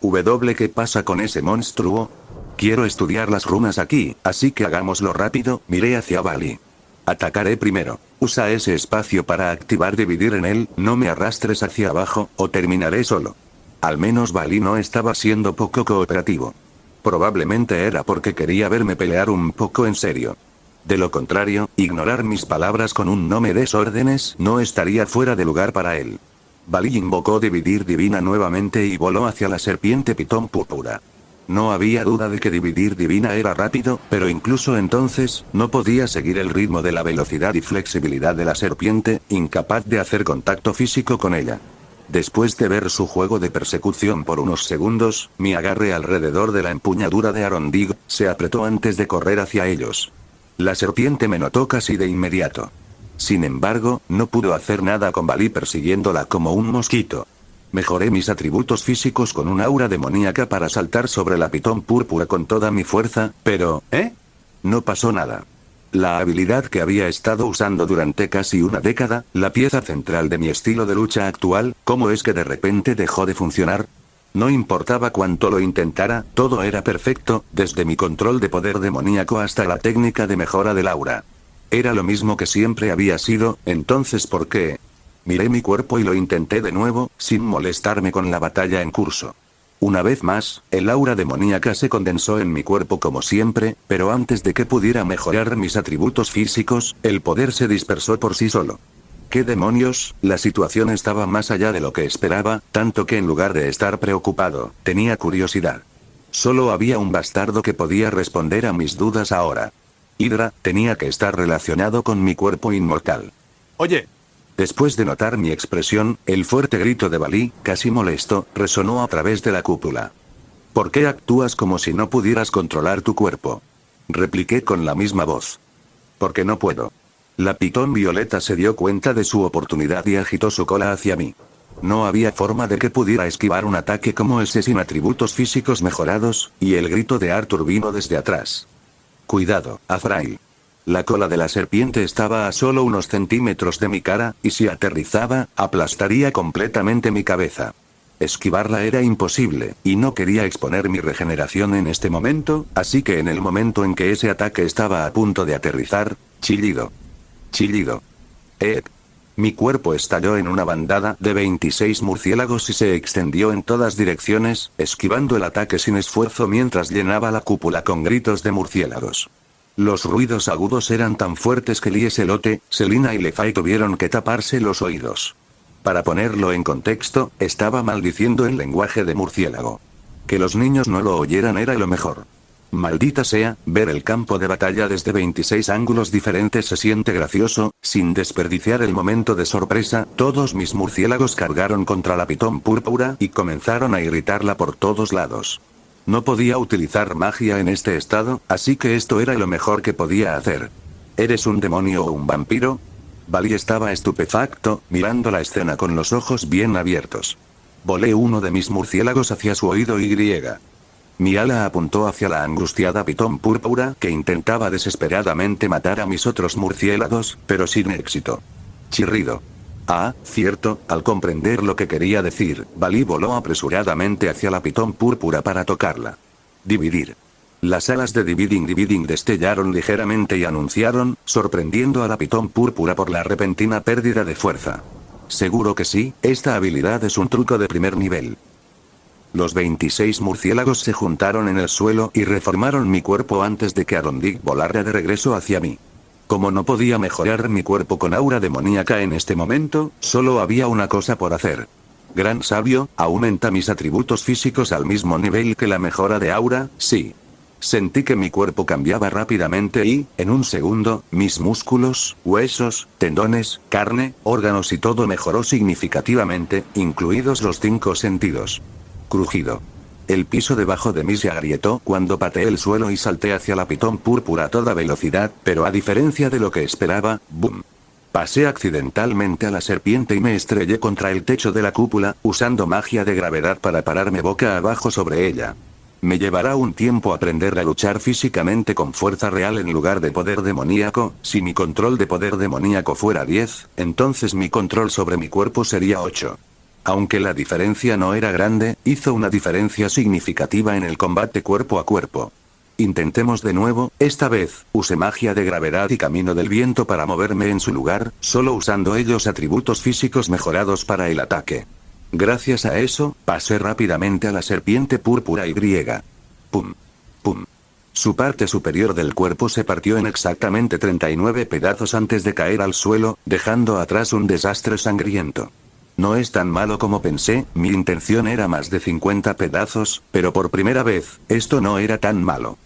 ¿Qué pasa con ese monstruo? Quiero estudiar las runas aquí, así que hagámoslo rápido. Miré hacia Valí. Atacaré primero. Usa ese espacio para activar dividir en él, no me arrastres hacia abajo, o terminaré solo. Al menos Valí no estaba siendo poco cooperativo. Probablemente era porque quería verme pelear un poco en serio. De lo contrario, ignorar mis palabras con un no me des órdenes no estaría fuera de lugar para él. Valí invocó dividir divina nuevamente y voló hacia la serpiente pitón púrpura. No había duda de que dividir divina era rápido, pero incluso entonces, no podía seguir el ritmo de la velocidad y flexibilidad de la serpiente, incapaz de hacer contacto físico con ella. Después de ver su juego de persecución por unos segundos, mi agarre alrededor de la empuñadura de Arondig se apretó antes de correr hacia ellos. La serpiente me notó casi de inmediato. Sin embargo, no pudo hacer nada con Valí persiguiéndola como un mosquito. Mejoré mis atributos físicos con un aura demoníaca para saltar sobre la pitón púrpura con toda mi fuerza, pero, no pasó nada. La habilidad que había estado usando durante casi una década, la pieza central de mi estilo de lucha actual, ¿cómo es que de repente dejó de funcionar? No importaba cuánto lo intentara, todo era perfecto, desde mi control de poder demoníaco hasta la técnica de mejora del aura. Era lo mismo que siempre había sido, entonces ¿por qué? Miré mi cuerpo y lo intenté de nuevo, sin molestarme con la batalla en curso. Una vez más, el aura demoníaca se condensó en mi cuerpo como siempre, pero antes de que pudiera mejorar mis atributos físicos, el poder se dispersó por sí solo. ¿Qué demonios? La situación estaba más allá de lo que esperaba, tanto que en lugar de estar preocupado, tenía curiosidad. Solo había un bastardo que podía responder a mis dudas ahora. Hydra tenía que estar relacionado con mi cuerpo inmortal. Oye. Después de notar mi expresión, el fuerte grito de Valí, casi molesto, resonó a través de la cúpula. ¿Por qué actúas como si no pudieras controlar tu cuerpo? Repliqué con la misma voz. Porque no puedo. La pitón violeta se dio cuenta de su oportunidad y agitó su cola hacia mí. No había forma de que pudiera esquivar un ataque como ese sin atributos físicos mejorados, y el grito de Arthur vino desde atrás. Cuidado, Azrael. La cola de la serpiente estaba a solo unos centímetros de mi cara, y si aterrizaba, aplastaría completamente mi cabeza. Esquivarla era imposible, y no quería exponer mi regeneración en este momento, así que en el momento en que ese ataque estaba a punto de aterrizar, chillido. Chillido. Mi cuerpo estalló en una bandada de 26 murciélagos y se extendió en todas direcciones, esquivando el ataque sin esfuerzo mientras llenaba la cúpula con gritos de murciélagos. Los ruidos agudos eran tan fuertes que Lieselote, Selina y Lefay tuvieron que taparse los oídos. Para ponerlo en contexto, estaba maldiciendo en lenguaje de murciélago. Que los niños no lo oyeran era lo mejor. Maldita sea, ver el campo de batalla desde 26 ángulos diferentes se siente gracioso. Sin desperdiciar el momento de sorpresa, todos mis murciélagos cargaron contra la pitón púrpura y comenzaron a irritarla por todos lados. No podía utilizar magia en este estado, así que esto era lo mejor que podía hacer. ¿Eres un demonio o un vampiro? Valí estaba estupefacto, mirando la escena con los ojos bien abiertos. Volé uno de mis murciélagos hacia su oído y. Mi ala apuntó hacia la angustiada pitón púrpura que intentaba desesperadamente matar a mis otros murciélagos, pero sin éxito. Chirrido. Ah, cierto, al comprender lo que quería decir, Valí voló apresuradamente hacia la pitón púrpura para tocarla. Dividir. Las alas de Dividing destellaron ligeramente y anunciaron, sorprendiendo a la pitón púrpura por la repentina pérdida de fuerza. Seguro que sí, esta habilidad es un truco de primer nivel. Los 26 murciélagos se juntaron en el suelo y reformaron mi cuerpo antes de que Arondig volara de regreso hacia mí. Como no podía mejorar mi cuerpo con aura demoníaca en este momento, solo había una cosa por hacer. Gran sabio, aumenta mis atributos físicos al mismo nivel que la mejora de aura, sí. Sentí que mi cuerpo cambiaba rápidamente y, en un segundo, mis músculos, huesos, tendones, carne, órganos y todo mejoró significativamente, incluidos los 5 sentidos. Crujido. El piso debajo de mí se agrietó cuando pateé el suelo y salté hacia la pitón púrpura a toda velocidad, pero a diferencia de lo que esperaba, ¡boom! Pasé accidentalmente a la serpiente y me estrellé contra el techo de la cúpula, usando magia de gravedad para pararme boca abajo sobre ella. Me llevará un tiempo aprender a luchar físicamente con fuerza real en lugar de poder demoníaco. Si mi control de poder demoníaco fuera 10, entonces mi control sobre mi cuerpo sería 8. Aunque la diferencia no era grande, hizo una diferencia significativa en el combate cuerpo a cuerpo. Intentemos de nuevo, esta vez, usé magia de gravedad y camino del viento para moverme en su lugar, solo usando ellos atributos físicos mejorados para el ataque. Gracias a eso, pasé rápidamente a la serpiente púrpura y. Pum. Pum. Su parte superior del cuerpo se partió en exactamente 39 pedazos antes de caer al suelo, dejando atrás un desastre sangriento. No es tan malo como pensé, mi intención era más de 50 pedazos, pero por primera vez, esto no era tan malo.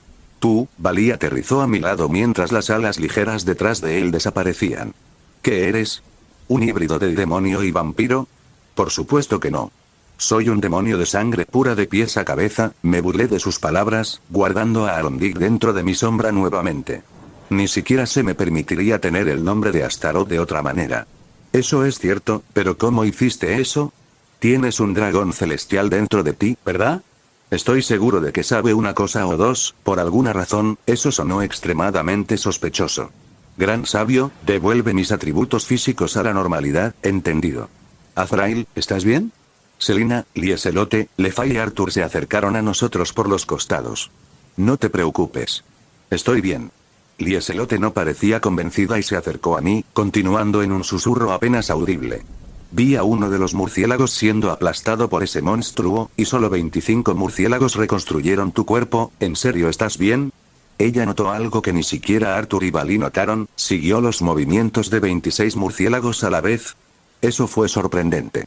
Valí aterrizó a mi lado mientras las alas ligeras detrás de él desaparecían. ¿Qué eres? ¿Un híbrido de demonio y vampiro? Por supuesto que no. Soy un demonio de sangre pura de pies a cabeza, me burlé de sus palabras, guardando a Arondir dentro de mi sombra nuevamente. Ni siquiera se me permitiría tener el nombre de Astaroth de otra manera. Eso es cierto, pero ¿cómo hiciste eso? Tienes un dragón celestial dentro de ti, ¿verdad? Estoy seguro de que sabe una cosa o dos, por alguna razón, eso sonó extremadamente sospechoso. Gran sabio, devuelve mis atributos físicos a la normalidad, entendido. Azrael, ¿estás bien? Selina, Lieselote, Lefay y Arthur se acercaron a nosotros por los costados. No te preocupes. Estoy bien. Lieselote no parecía convencida y se acercó a mí, continuando en un susurro apenas audible. Vi a uno de los murciélagos siendo aplastado por ese monstruo, y solo 25 murciélagos reconstruyeron tu cuerpo. ¿En serio estás bien? Ella notó algo que ni siquiera Arthur y Vali notaron, siguió los movimientos de 26 murciélagos a la vez. Eso fue sorprendente.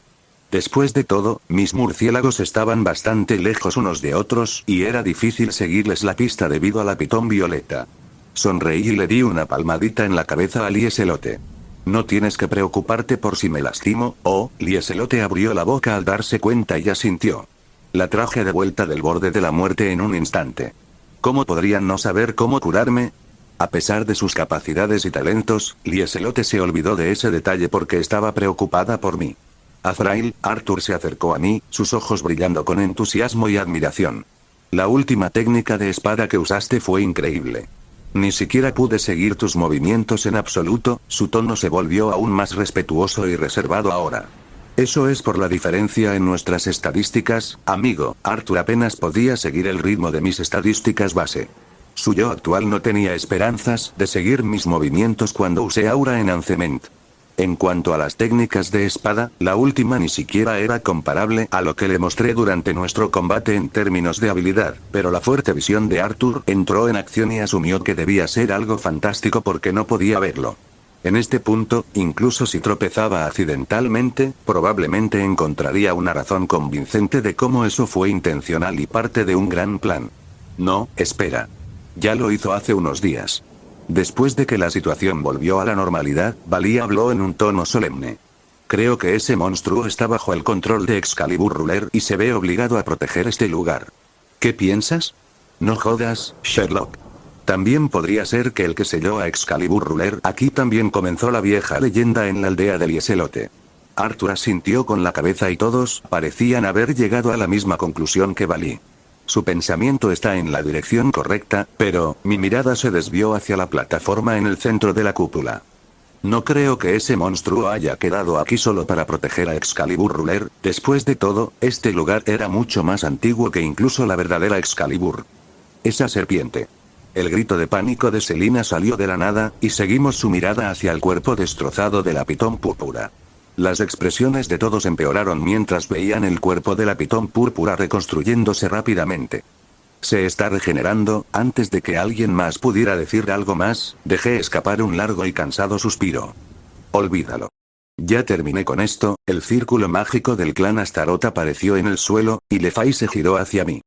Después de todo, mis murciélagos estaban bastante lejos unos de otros, y era difícil seguirles la pista debido a la pitón violeta. Sonreí y le di una palmadita en la cabeza a Lieselote. No tienes que preocuparte por si me lastimo, Lieselote abrió la boca al darse cuenta y asintió. La traje de vuelta del borde de la muerte en un instante. ¿Cómo podrían no saber cómo curarme? A pesar de sus capacidades y talentos, Lieselote se olvidó de ese detalle porque estaba preocupada por mí. Azrael, Arthur se acercó a mí, sus ojos brillando con entusiasmo y admiración. La última técnica de espada que usaste fue increíble. Ni siquiera pude seguir tus movimientos en absoluto, su tono se volvió aún más respetuoso y reservado ahora. Eso es por la diferencia en nuestras estadísticas, amigo. Arthur apenas podía seguir el ritmo de mis estadísticas base. Su yo actual no tenía esperanzas de seguir mis movimientos cuando usé aura en Ancement. En cuanto a las técnicas de espada, la última ni siquiera era comparable a lo que le mostré durante nuestro combate en términos de habilidad, pero la fuerte visión de Arthur entró en acción y asumió que debía ser algo fantástico porque no podía verlo. En este punto, incluso si tropezaba accidentalmente, probablemente encontraría una razón convincente de cómo eso fue intencional y parte de un gran plan. No, espera. Ya lo hizo hace unos días. Después de que la situación volvió a la normalidad, Vali habló en un tono solemne. Creo que ese monstruo está bajo el control de Excalibur Ruler y se ve obligado a proteger este lugar. ¿Qué piensas? No jodas, Sherlock. También podría ser que el que selló a Excalibur Ruler aquí también comenzó la vieja leyenda en la aldea de Lieselote. Arthur asintió con la cabeza y todos parecían haber llegado a la misma conclusión que Vali. Su pensamiento está en la dirección correcta, pero mi mirada se desvió hacia la plataforma en el centro de la cúpula. No creo que ese monstruo haya quedado aquí solo para proteger a Excalibur Ruler, después de todo, este lugar era mucho más antiguo que incluso la verdadera Excalibur. Esa serpiente. El grito de pánico de Selina salió de la nada, y seguimos su mirada hacia el cuerpo destrozado de la pitón púrpura. Las expresiones de todos empeoraron mientras veían el cuerpo de la pitón púrpura reconstruyéndose rápidamente. Se está regenerando. Antes de que alguien más pudiera decir algo más, dejé escapar un largo y cansado suspiro. Olvídalo. Ya terminé con esto. El círculo mágico del clan Astaroth apareció en el suelo, y Lefay se giró hacia mí.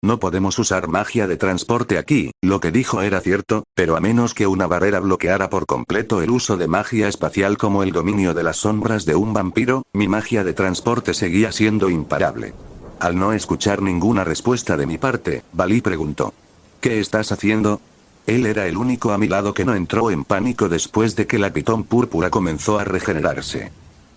No podemos usar magia de transporte aquí. Lo que dijo era cierto, pero a menos que una barrera bloqueara por completo el uso de magia espacial como el dominio de las sombras de un vampiro, mi magia de transporte seguía siendo imparable. Al no escuchar ninguna respuesta de mi parte, Vali preguntó. ¿Qué estás haciendo? Él era el único a mi lado que no entró en pánico después de que la pitón púrpura comenzó a regenerarse.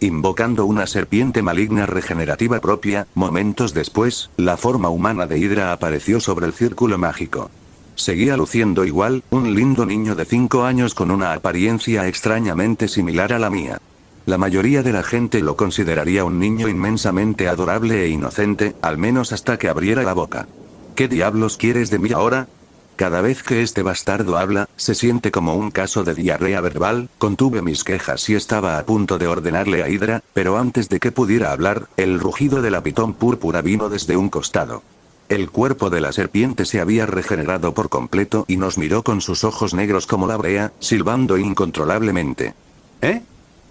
Invocando una serpiente maligna regenerativa propia, momentos después, la forma humana de Hydra apareció sobre el círculo mágico. Seguía luciendo igual, un lindo niño de 5 años con una apariencia extrañamente similar a la mía. La mayoría de la gente lo consideraría un niño inmensamente adorable e inocente, al menos hasta que abriera la boca. ¿Qué diablos quieres de mí ahora? Cada vez que este bastardo habla, se siente como un caso de diarrea verbal. Contuve mis quejas y estaba a punto de ordenarle a Hydra, pero antes de que pudiera hablar, el rugido de la pitón púrpura vino desde un costado. El cuerpo de la serpiente se había regenerado por completo y nos miró con sus ojos negros como la brea, silbando incontrolablemente. ¿Eh?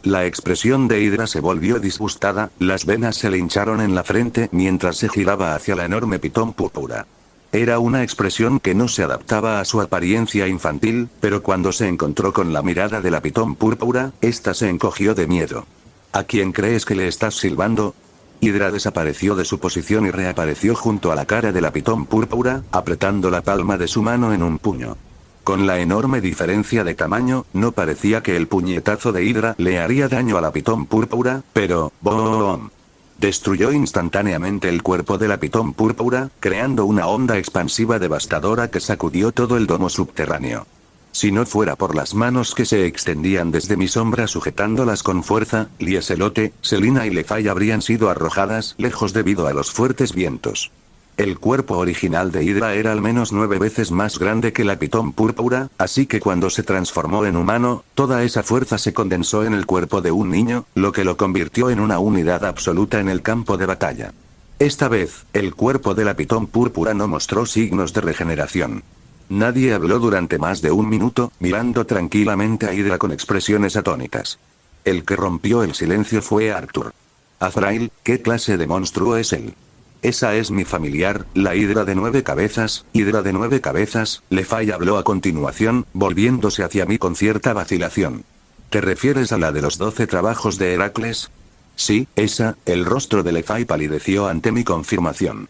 La expresión de Hydra se volvió disgustada, las venas se le hincharon en la frente mientras se giraba hacia la enorme pitón púrpura. Era una expresión que no se adaptaba a su apariencia infantil, pero cuando se encontró con la mirada de la pitón púrpura, ésta se encogió de miedo. ¿A quién crees que le estás silbando? Hydra desapareció de su posición y reapareció junto a la cara de la pitón púrpura, apretando la palma de su mano en un puño. Con la enorme diferencia de tamaño, no parecía que el puñetazo de Hydra le haría daño a la pitón púrpura, pero ¡boom! Destruyó instantáneamente el cuerpo de la pitón púrpura, creando una onda expansiva devastadora que sacudió todo el domo subterráneo. Si no fuera por las manos que se extendían desde mi sombra sujetándolas con fuerza, Lieselote, Selina y Lefay habrían sido arrojadas lejos debido a los fuertes vientos. El cuerpo original de Hydra era al menos 9 veces más grande que la pitón púrpura, así que cuando se transformó en humano, toda esa fuerza se condensó en el cuerpo de un niño, lo que lo convirtió en una unidad absoluta en el campo de batalla. Esta vez, el cuerpo de la pitón púrpura no mostró signos de regeneración. Nadie habló durante más de un minuto, mirando tranquilamente a Hydra con expresiones atónitas. El que rompió el silencio fue Arthur. Azrael, ¿qué clase de monstruo es él? Esa es mi familiar, la Hydra de 9 cabezas, Hydra de 9 cabezas, Lefay habló a continuación, volviéndose hacia mí con cierta vacilación. ¿Te refieres a la de los 12 trabajos de Heracles? Sí, esa, el rostro de Lefay palideció ante mi confirmación.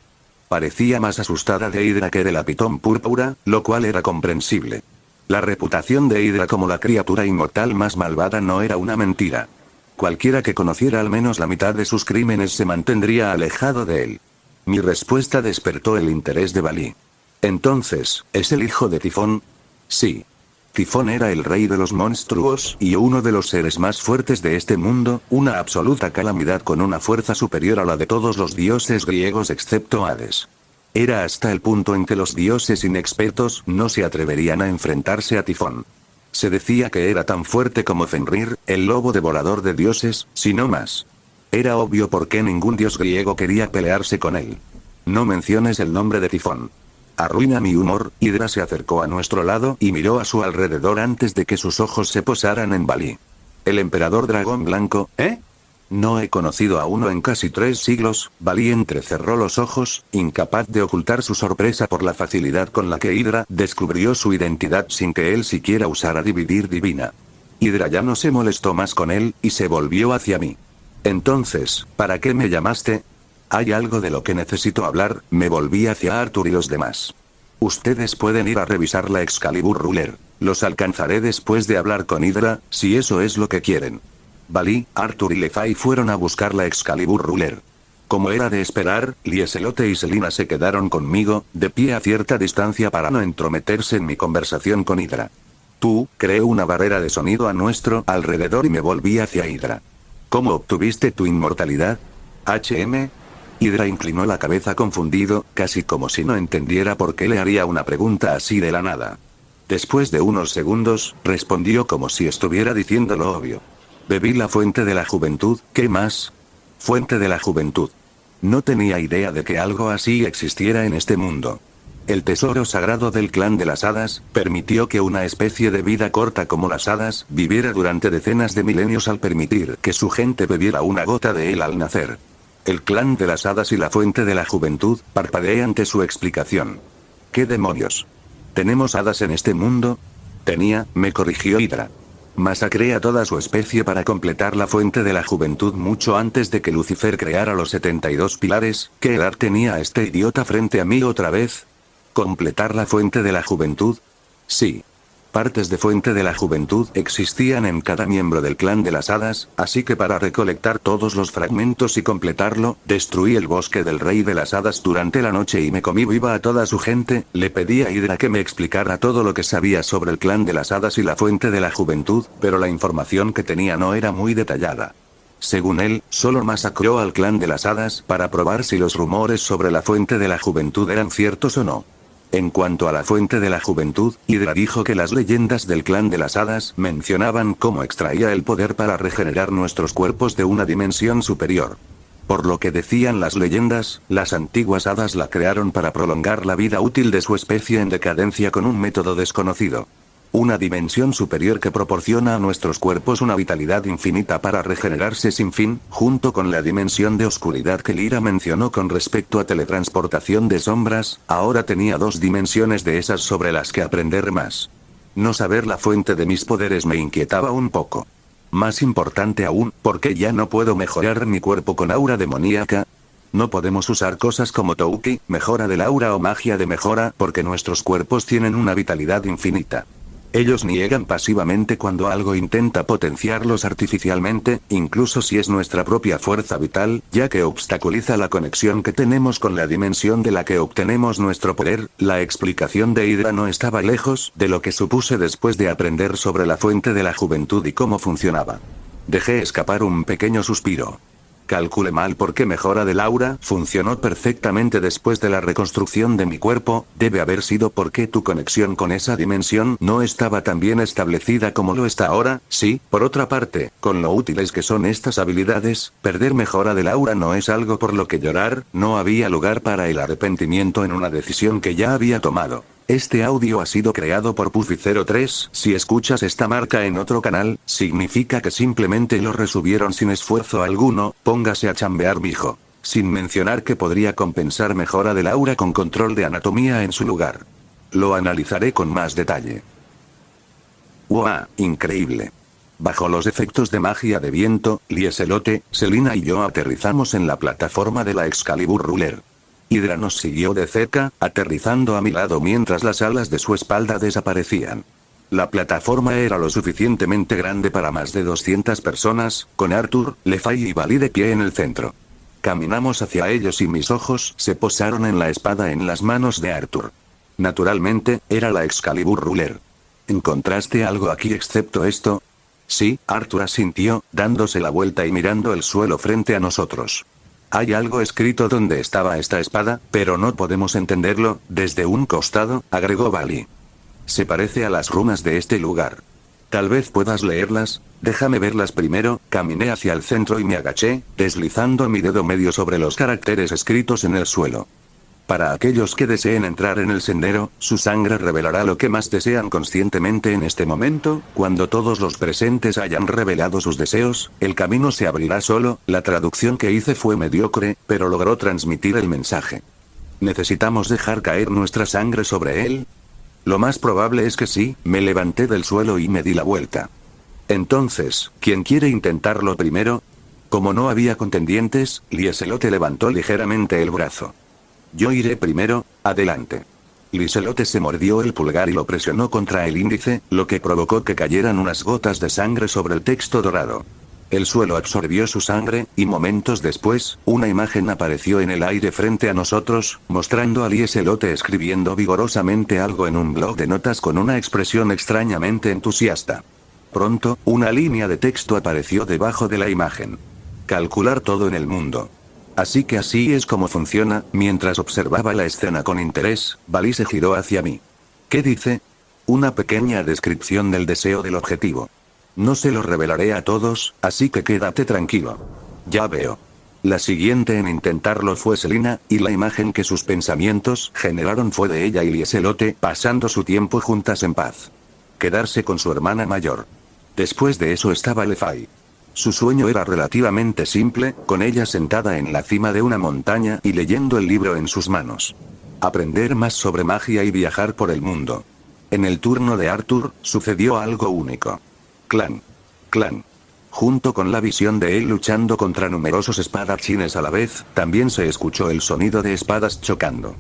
Parecía más asustada de Hydra que de la pitón púrpura, lo cual era comprensible. La reputación de Hydra como la criatura inmortal más malvada no era una mentira. Cualquiera que conociera al menos la mitad de sus crímenes se mantendría alejado de él. Mi respuesta despertó el interés de Balí. Entonces, ¿es el hijo de Tifón? Sí. Tifón era el rey de los monstruos y uno de los seres más fuertes de este mundo, una absoluta calamidad con una fuerza superior a la de todos los dioses griegos excepto Hades. Era hasta el punto en que los dioses inexpertos no se atreverían a enfrentarse a Tifón. Se decía que era tan fuerte como Fenrir, el lobo devorador de dioses, si no más. Era obvio por qué ningún dios griego quería pelearse con él. No menciones el nombre de Tifón. Arruina mi humor. Hydra se acercó a nuestro lado y miró a su alrededor antes de que sus ojos se posaran en Balí. El emperador dragón blanco, ¿eh? No he conocido a uno en casi 3 siglos. Balí entrecerró los ojos, incapaz de ocultar su sorpresa por la facilidad con la que Hydra descubrió su identidad sin que él siquiera usara dividir divina. Hydra ya no se molestó más con él, y se volvió hacia mí. Entonces, ¿para qué me llamaste? Hay algo de lo que necesito hablar. Me volví hacia Arthur y los demás. Ustedes pueden ir a revisar la Excalibur Ruler. Los alcanzaré después de hablar con Hydra, si eso es lo que quieren. Balí, Arthur y Lefay fueron a buscar la Excalibur Ruler. Como era de esperar, Lieselote y Selina se quedaron conmigo, de pie a cierta distancia para no entrometerse en mi conversación con Hydra. Creé una barrera de sonido a nuestro alrededor y me volví hacia Hydra. ¿Cómo obtuviste tu inmortalidad? ¿HM? Hydra inclinó la cabeza confundido, casi como si no entendiera por qué le haría una pregunta así de la nada. Después de unos segundos, respondió como si estuviera diciendo lo obvio. Bebí la fuente de la juventud. ¿Qué más? Fuente de la juventud. No tenía idea de que algo así existiera en este mundo. El tesoro sagrado del clan de las hadas permitió que una especie de vida corta como las hadas viviera durante decenas de milenios al permitir que su gente bebiera una gota de él al nacer. El clan de las hadas y la fuente de la juventud, parpadeé ante su explicación. ¿Qué demonios? ¿Tenemos hadas en este mundo? Me corrigió Hydra. Masacré a toda su especie para completar la fuente de la juventud mucho antes de que Lucifer creara los 72 pilares. ¿Qué edad tenía este idiota frente a mí otra vez? ¿Completar la fuente de la juventud? Sí. Partes de fuente de la juventud existían en cada miembro del clan de las hadas, así que para recolectar todos los fragmentos y completarlo, destruí el bosque del rey de las hadas durante la noche y me comí viva a toda su gente. Le pedí a Hydra que me explicara todo lo que sabía sobre el clan de las hadas y la fuente de la juventud, pero la información que tenía no era muy detallada. Según él, solo masacró al clan de las hadas para probar si los rumores sobre la fuente de la juventud eran ciertos o no. En cuanto a la fuente de la juventud, Hydra dijo que las leyendas del clan de las hadas mencionaban cómo extraía el poder para regenerar nuestros cuerpos de una dimensión superior. Por lo que decían las leyendas, las antiguas hadas la crearon para prolongar la vida útil de su especie en decadencia con un método desconocido. Una dimensión superior que proporciona a nuestros cuerpos una vitalidad infinita para regenerarse sin fin, junto con la dimensión de oscuridad que Lyra mencionó con respecto a teletransportación de sombras. Ahora tenía 2 dimensiones de esas sobre las que aprender más. No saber la fuente de mis poderes me inquietaba un poco. Más importante aún, ¿por qué ya no puedo mejorar mi cuerpo con aura demoníaca? No podemos usar cosas como Touki, mejora del aura o magia de mejora, porque nuestros cuerpos tienen una vitalidad infinita. Ellos niegan pasivamente cuando algo intenta potenciarlos artificialmente, incluso si es nuestra propia fuerza vital, ya que obstaculiza la conexión que tenemos con la dimensión de la que obtenemos nuestro poder. La explicación de Hydra no estaba lejos de lo que supuse después de aprender sobre la fuente de la juventud y cómo funcionaba. Dejé escapar un pequeño suspiro. Calculé mal porque mejora del aura funcionó perfectamente después de la reconstrucción de mi cuerpo, debe haber sido porque tu conexión con esa dimensión no estaba tan bien establecida como lo está ahora. Sí, por otra parte, con lo útiles que son estas habilidades, perder mejora del aura no es algo por lo que llorar, no había lugar para el arrepentimiento en una decisión que ya había tomado. Este audio ha sido creado por Puffy03, si escuchas esta marca en otro canal, significa que simplemente lo resubieron sin esfuerzo alguno, póngase a chambear mijo. Sin mencionar que podría compensar mejora del aura con control de anatomía en su lugar. Lo analizaré con más detalle. ¡Wow! Increíble. Bajo los efectos de magia de viento, Lieselote, Selina y yo aterrizamos en la plataforma de la Excalibur Ruler. Hydra nos siguió de cerca, aterrizando a mi lado mientras las alas de su espalda desaparecían. La plataforma era lo suficientemente grande para más de 200 personas, con Arthur, Levi y Vali de pie en el centro. Caminamos hacia ellos y mis ojos se posaron en la espada en las manos de Arthur. Naturalmente, era la Excalibur Ruler. ¿Encontraste algo aquí excepto esto? Sí, Arthur asintió, dándose la vuelta y mirando el suelo frente a nosotros. Hay algo escrito donde estaba esta espada, pero no podemos entenderlo, desde un costado, agregó Vali. Se parece a las runas de este lugar. Tal vez puedas leerlas, déjame verlas primero. Caminé hacia el centro y me agaché, deslizando mi dedo medio sobre los caracteres escritos en el suelo. Para aquellos que deseen entrar en el sendero, su sangre revelará lo que más desean conscientemente en este momento. Cuando todos los presentes hayan revelado sus deseos, el camino se abrirá solo. La traducción que hice fue mediocre, pero logró transmitir el mensaje. ¿Necesitamos dejar caer nuestra sangre sobre él? Lo más probable es que sí. Me levanté del suelo y me di la vuelta. Entonces, ¿quién quiere intentarlo primero? Como no había contendientes, Lieselote levantó ligeramente el brazo. Yo iré primero, adelante. Lieselote se mordió el pulgar y lo presionó contra el índice, lo que provocó que cayeran unas gotas de sangre sobre el texto dorado. El suelo absorbió su sangre, y momentos después, una imagen apareció en el aire frente a nosotros, mostrando a Lieselote escribiendo vigorosamente algo en un bloc de notas con una expresión extrañamente entusiasta. Pronto, una línea de texto apareció debajo de la imagen. Calcular todo en el mundo. Así que así es como funciona. Mientras observaba la escena con interés, Vali se giró hacia mí. ¿Qué dice? Una pequeña descripción del deseo del objetivo. No se lo revelaré a todos, así que quédate tranquilo. Ya veo. La siguiente en intentarlo fue Selina, y la imagen que sus pensamientos generaron fue de ella y Lieselote pasando su tiempo juntas en paz. Quedarse con su hermana mayor. Después de eso estaba Levi. Su sueño era relativamente simple, con ella sentada en la cima de una montaña y leyendo el libro en sus manos. Aprender más sobre magia y viajar por el mundo. En el turno de Arthur, sucedió algo único. Clan. Junto con la visión de él luchando contra numerosos espadachines a la vez, también se escuchó el sonido de espadas chocando.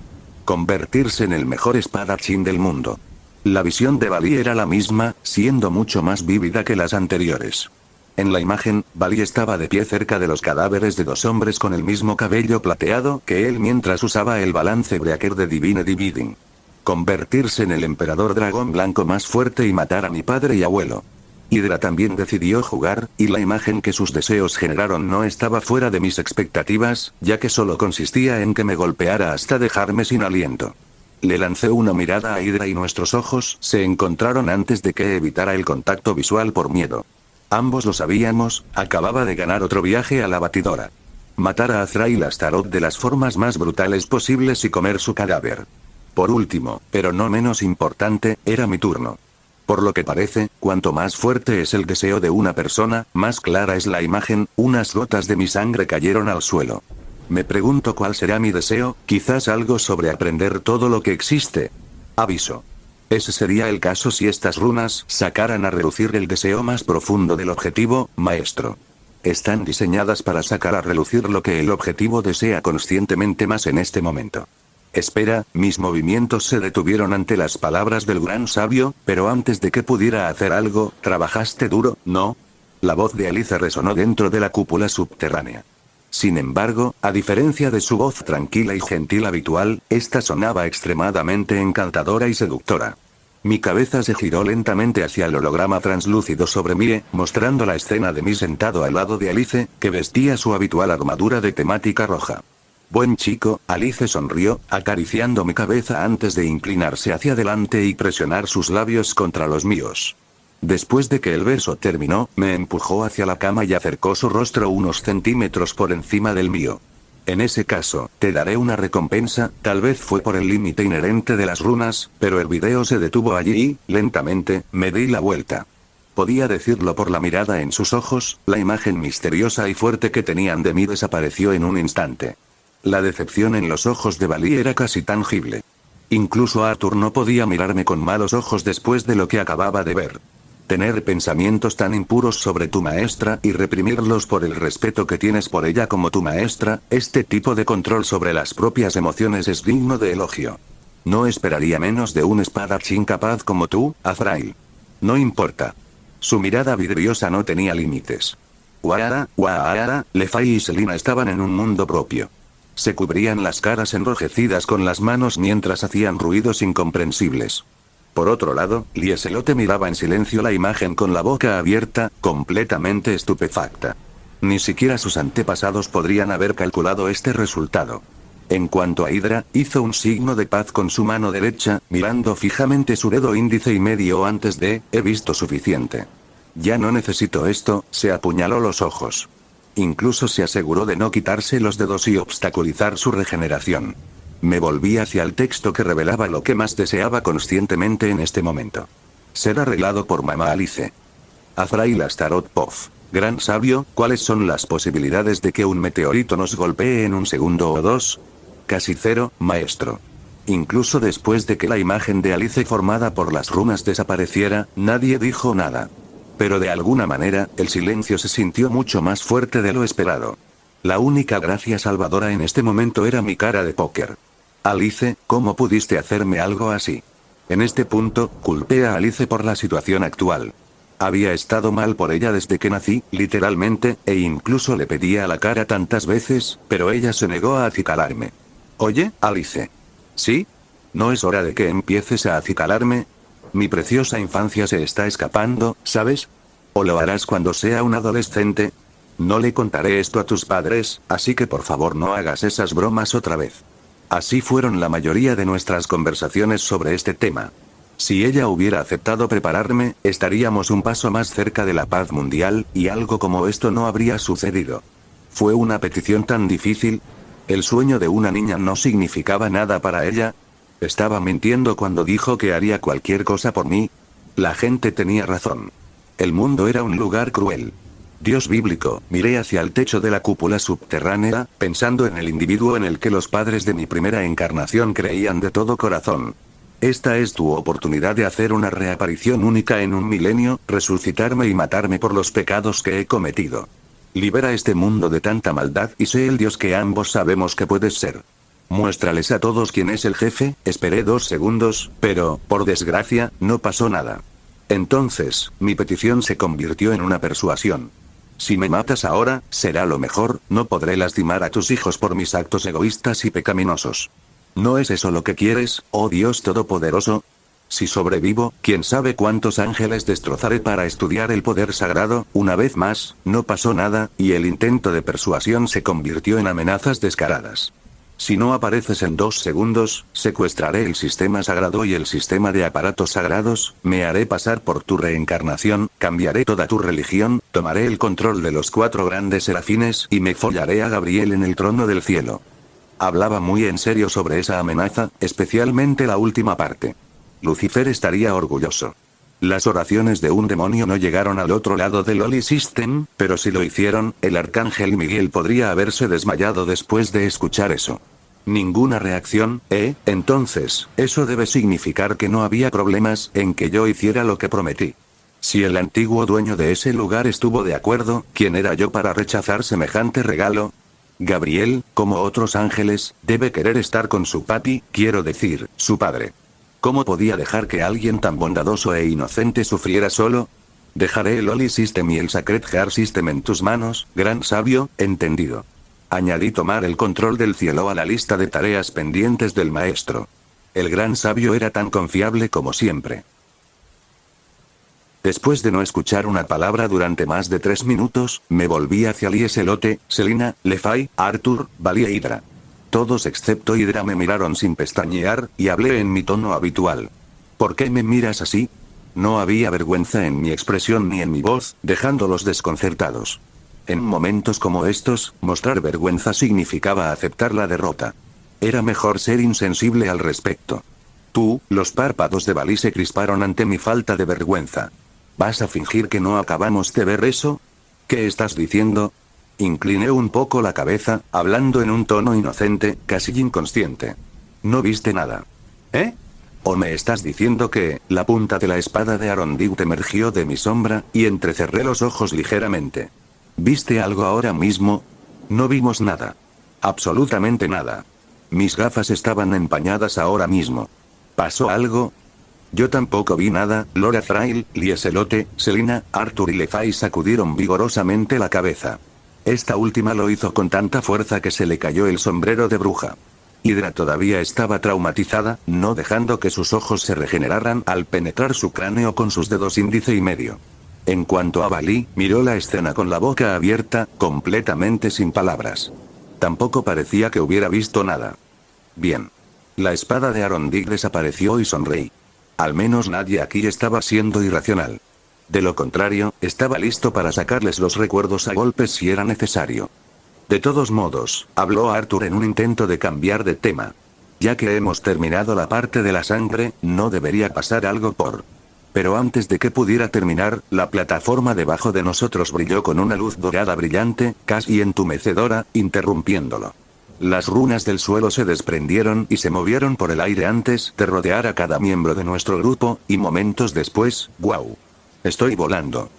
Convertirse en el mejor espadachín del mundo. La visión de Vali era la misma, siendo mucho más vívida que las anteriores. En la imagen, Vali estaba de pie cerca de los cadáveres de dos hombres con el mismo cabello plateado que él mientras usaba el balance breaker de Divine Dividing. Convertirse en el emperador dragón blanco más fuerte y matar a mi padre y abuelo. Hydra también decidió jugar, y la imagen que sus deseos generaron no estaba fuera de mis expectativas, ya que solo consistía en que me golpeara hasta dejarme sin aliento. Le lancé una mirada a Hydra y nuestros ojos se encontraron antes de que evitara el contacto visual por miedo. Ambos lo sabíamos, acababa de ganar otro viaje a la batidora. Matar a Azrael Astaroth de las formas más brutales posibles y comer su cadáver. Por último, pero no menos importante, era mi turno. Por lo que parece, cuanto más fuerte es el deseo de una persona, más clara es la imagen. Unas gotas de mi sangre cayeron al suelo. Me pregunto cuál será mi deseo, quizás algo sobre aprender todo lo que existe. Aviso. Ese sería el caso si estas runas sacaran a relucir el deseo más profundo del objetivo, maestro. Están diseñadas para sacar a relucir lo que el objetivo desea conscientemente más en este momento. Espera, mis movimientos se detuvieron ante las palabras del gran sabio, pero antes de que pudiera hacer algo, ¿trabajaste duro, no? La voz de Alice resonó dentro de la cúpula subterránea. Sin embargo, a diferencia de su voz tranquila y gentil habitual, esta sonaba extremadamente encantadora y seductora. Mi cabeza se giró lentamente hacia el holograma translúcido sobre mí, mostrando la escena de mí sentado al lado de Alice, que vestía su habitual armadura de temática roja. Buen chico, Alice sonrió, acariciando mi cabeza antes de inclinarse hacia adelante y presionar sus labios contra los míos. Después de que el beso terminó, me empujó hacia la cama y acercó su rostro unos centímetros por encima del mío. En ese caso, te daré una recompensa, tal vez fue por el límite inherente de las runas, pero el video se detuvo allí y, lentamente, me di la vuelta. Podía decirlo por la mirada en sus ojos, la imagen misteriosa y fuerte que tenían de mí desapareció en un instante. La decepción en los ojos de Bali era casi tangible. Incluso Arthur no podía mirarme con malos ojos después de lo que acababa de ver. Tener pensamientos tan impuros sobre tu maestra y reprimirlos por el respeto que tienes por ella como tu maestra, este tipo de control sobre las propias emociones es digno de elogio. No esperaría menos de un espadachín capaz como tú, Azrael. No importa. Su mirada vidriosa no tenía límites. Waara, Lefay y Selina estaban en un mundo propio. Se cubrían las caras enrojecidas con las manos mientras hacían ruidos incomprensibles. Por otro lado, Lieselote miraba en silencio la imagen con la boca abierta, completamente estupefacta. Ni siquiera sus antepasados podrían haber calculado este resultado. En cuanto a Hydra, hizo un signo de paz con su mano derecha, mirando fijamente su dedo índice y medio antes de, he visto suficiente. Ya no necesito esto, se apuñaló los ojos. Incluso se aseguró de no quitarse los dedos y obstaculizar su regeneración. Me volví hacia el texto que revelaba lo que más deseaba conscientemente en este momento. Ser arreglado por Mamá Alice. Azrael Astaroth Pof. Gran sabio, ¿cuáles son las posibilidades de que un meteorito nos golpee en un segundo o dos? Casi cero, maestro. Incluso después de que la imagen de Alice formada por las runas desapareciera, nadie dijo nada. Pero de alguna manera, el silencio se sintió mucho más fuerte de lo esperado. La única gracia salvadora en este momento era mi cara de póker. Alice, ¿cómo pudiste hacerme algo así? En este punto, culpé a Alice por la situación actual. Había estado mal por ella desde que nací, literalmente, e incluso le pedía a la cara tantas veces, pero ella se negó a acicalarme. Oye, Alice. ¿Sí? ¿No es hora de que empieces a acicalarme? Mi preciosa infancia se está escapando, ¿sabes? ¿O lo harás cuando sea un adolescente? No le contaré esto a tus padres, así que por favor no hagas esas bromas otra vez. Así fueron la mayoría de nuestras conversaciones sobre este tema. Si ella hubiera aceptado prepararme, estaríamos un paso más cerca de la paz mundial, y algo como esto no habría sucedido. ¿Fue una petición tan difícil? ¿El sueño de una niña no significaba nada para ella? ¿Estaba mintiendo cuando dijo que haría cualquier cosa por mí? La gente tenía razón. El mundo era un lugar cruel. Dios bíblico, miré hacia el techo de la cúpula subterránea, pensando en el individuo en el que los padres de mi primera encarnación creían de todo corazón. Esta es tu oportunidad de hacer una reaparición única en un milenio, resucitarme y matarme por los pecados que he cometido. Libera este mundo de tanta maldad y sé el Dios que ambos sabemos que puedes ser. Muéstrales a todos quién es el jefe. Esperé 2 segundos, pero, por desgracia, no pasó nada. Entonces, mi petición se convirtió en una persuasión. Si me matas ahora, será lo mejor, no podré lastimar a tus hijos por mis actos egoístas y pecaminosos. ¿No es eso lo que quieres, oh Dios Todopoderoso? Si sobrevivo, quién sabe cuántos ángeles destrozaré para estudiar el poder sagrado. Una vez más, no pasó nada, y el intento de persuasión se convirtió en amenazas descaradas. Si no apareces en 2 segundos, secuestraré el sistema sagrado y el sistema de aparatos sagrados, me haré pasar por tu reencarnación, cambiaré toda tu religión, tomaré el control de los 4 grandes serafines y me follaré a Gabriel en el trono del cielo. Hablaba muy en serio sobre esa amenaza, especialmente la última parte. Lucifer estaría orgulloso. Las oraciones de un demonio no llegaron al otro lado del Holy System, pero si lo hicieron, el arcángel Miguel podría haberse desmayado después de escuchar eso. Ninguna reacción, entonces, eso debe significar que no había problemas en que yo hiciera lo que prometí. Si el antiguo dueño de ese lugar estuvo de acuerdo, ¿quién era yo para rechazar semejante regalo? Gabriel, como otros ángeles, debe querer estar con su papi, quiero decir, su padre. ¿Cómo podía dejar que alguien tan bondadoso e inocente sufriera solo? Dejaré el Holy System y el Sacred Heart System en tus manos, gran sabio, entendido. Añadí tomar el control del cielo a la lista de tareas pendientes del maestro. El gran sabio era tan confiable como siempre. Después de no escuchar una palabra durante más de 3 minutos, me volví hacia Lieselote, Selina, Lefay, Arthur, Vali e Hydra. Todos excepto Hydra me miraron sin pestañear, y hablé en mi tono habitual. ¿Por qué me miras así? No había vergüenza en mi expresión ni en mi voz, dejándolos desconcertados. En momentos como estos, mostrar vergüenza significaba aceptar la derrota. Era mejor ser insensible al respecto. Los párpados de Vali se crisparon ante mi falta de vergüenza. ¿Vas a fingir que no acabamos de ver eso? ¿Qué estás diciendo? Incliné un poco la cabeza, hablando en un tono inocente, casi inconsciente. ¿No viste nada? ¿O me estás diciendo que, la punta de la espada de Arondiut emergió de mi sombra, y entrecerré los ojos ligeramente? ¿Viste algo ahora mismo? No vimos nada. Absolutamente nada. Mis gafas estaban empañadas ahora mismo. ¿Pasó algo? Yo tampoco vi nada. Laura Frail, Lieselote, Selina, Arthur y Lefay sacudieron vigorosamente la cabeza. Esta última lo hizo con tanta fuerza que se le cayó el sombrero de bruja. Hydra todavía estaba traumatizada, no dejando que sus ojos se regeneraran al penetrar su cráneo con sus dedos índice y medio. En cuanto a Vali, miró la escena con la boca abierta, completamente sin palabras. Tampoco parecía que hubiera visto nada. Bien. La espada de Arondiut desapareció y sonreí. Al menos nadie aquí estaba siendo irracional. De lo contrario, estaba listo para sacarles los recuerdos a golpes si era necesario. De todos modos, habló Arthur en un intento de cambiar de tema. Ya que hemos terminado la parte de la sangre, no debería pasar algo por... Pero antes de que pudiera terminar, la plataforma debajo de nosotros brilló con una luz dorada brillante, casi entumecedora, interrumpiéndolo. Las runas del suelo se desprendieron y se movieron por el aire antes de rodear a cada miembro de nuestro grupo, y momentos después, ¡guau! Estoy volando.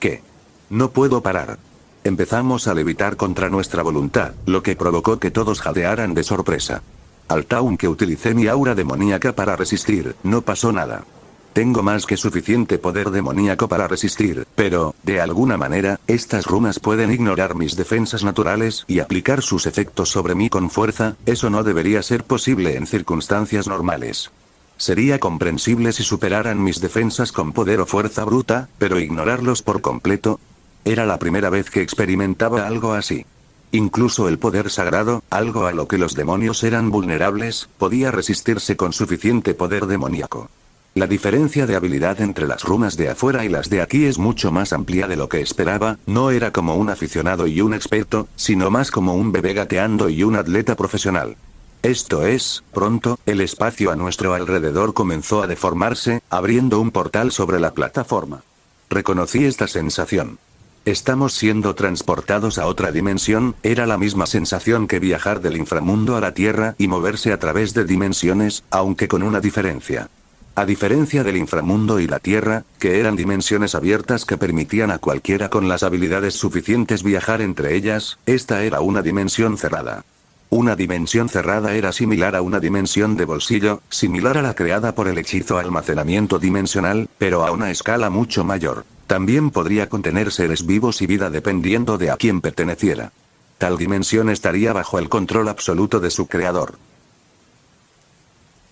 ¿Qué? No puedo parar. Empezamos a levitar contra nuestra voluntad, lo que provocó que todos jadearan de sorpresa. Aunque utilicé mi aura demoníaca para resistir, no pasó nada. Tengo más que suficiente poder demoníaco para resistir, pero, de alguna manera, estas runas pueden ignorar mis defensas naturales y aplicar sus efectos sobre mí con fuerza. Eso no debería ser posible en circunstancias normales. Sería comprensible si superaran mis defensas con poder o fuerza bruta, pero ignorarlos por completo. Era la primera vez que experimentaba algo así. Incluso el poder sagrado, algo a lo que los demonios eran vulnerables, podía resistirse con suficiente poder demoníaco. La diferencia de habilidad entre las runas de afuera y las de aquí es mucho más amplia de lo que esperaba. No era como un aficionado y un experto, sino más como un bebé gateando y un atleta profesional. Esto es, pronto, el espacio a nuestro alrededor comenzó a deformarse, abriendo un portal sobre la plataforma. Reconocí esta sensación. Estamos siendo transportados a otra dimensión. Era la misma sensación que viajar del inframundo a la Tierra y moverse a través de dimensiones, aunque con una diferencia. A diferencia del inframundo y la Tierra, que eran dimensiones abiertas que permitían a cualquiera con las habilidades suficientes viajar entre ellas, esta era una dimensión cerrada. Una dimensión cerrada era similar a una dimensión de bolsillo, similar a la creada por el hechizo almacenamiento dimensional, pero a una escala mucho mayor. También podría contener seres vivos y vida dependiendo de a quién perteneciera. Tal dimensión estaría bajo el control absoluto de su creador.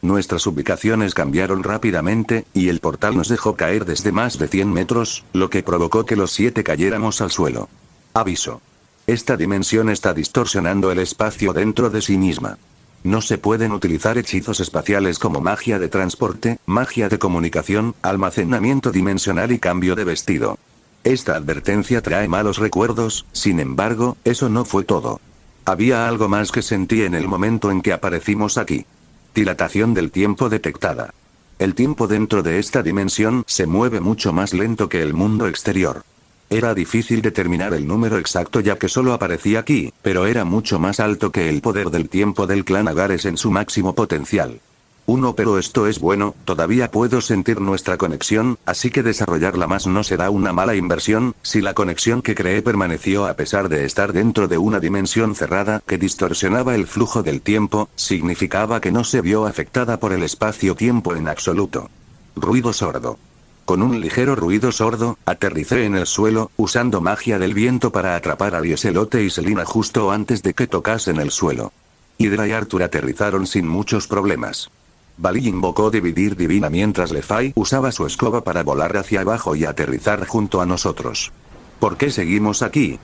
Nuestras ubicaciones cambiaron rápidamente, y el portal nos dejó caer desde más de 100 metros, lo que provocó que los 7 cayéramos al suelo. Aviso. Esta dimensión está distorsionando el espacio dentro de sí misma. No se pueden utilizar hechizos espaciales como magia de transporte, magia de comunicación, almacenamiento dimensional y cambio de vestido. Esta advertencia trae malos recuerdos. Sin embargo, eso no fue todo. Había algo más que sentí en el momento en que aparecimos aquí. Dilatación del tiempo detectada. El tiempo dentro de esta dimensión se mueve mucho más lento que el mundo exterior. Era difícil determinar el número exacto ya que solo aparecía aquí, pero era mucho más alto que el poder del tiempo del clan Agares en su máximo potencial. Pero esto es bueno, todavía puedo sentir nuestra conexión, así que desarrollarla más no será una mala inversión. Si la conexión que creé permaneció a pesar de estar dentro de una dimensión cerrada que distorsionaba el flujo del tiempo, significaba que no se vio afectada por el espacio-tiempo en absoluto. Ruido sordo. Con un ligero ruido sordo, aterricé en el suelo, usando magia del viento para atrapar a Lieselote y Selina justo antes de que tocasen el suelo. Hydra y Arthur aterrizaron sin muchos problemas. Valí invocó Dividir Divina mientras Lefay usaba su escoba para volar hacia abajo y aterrizar junto a nosotros. ¿Por qué seguimos aquí?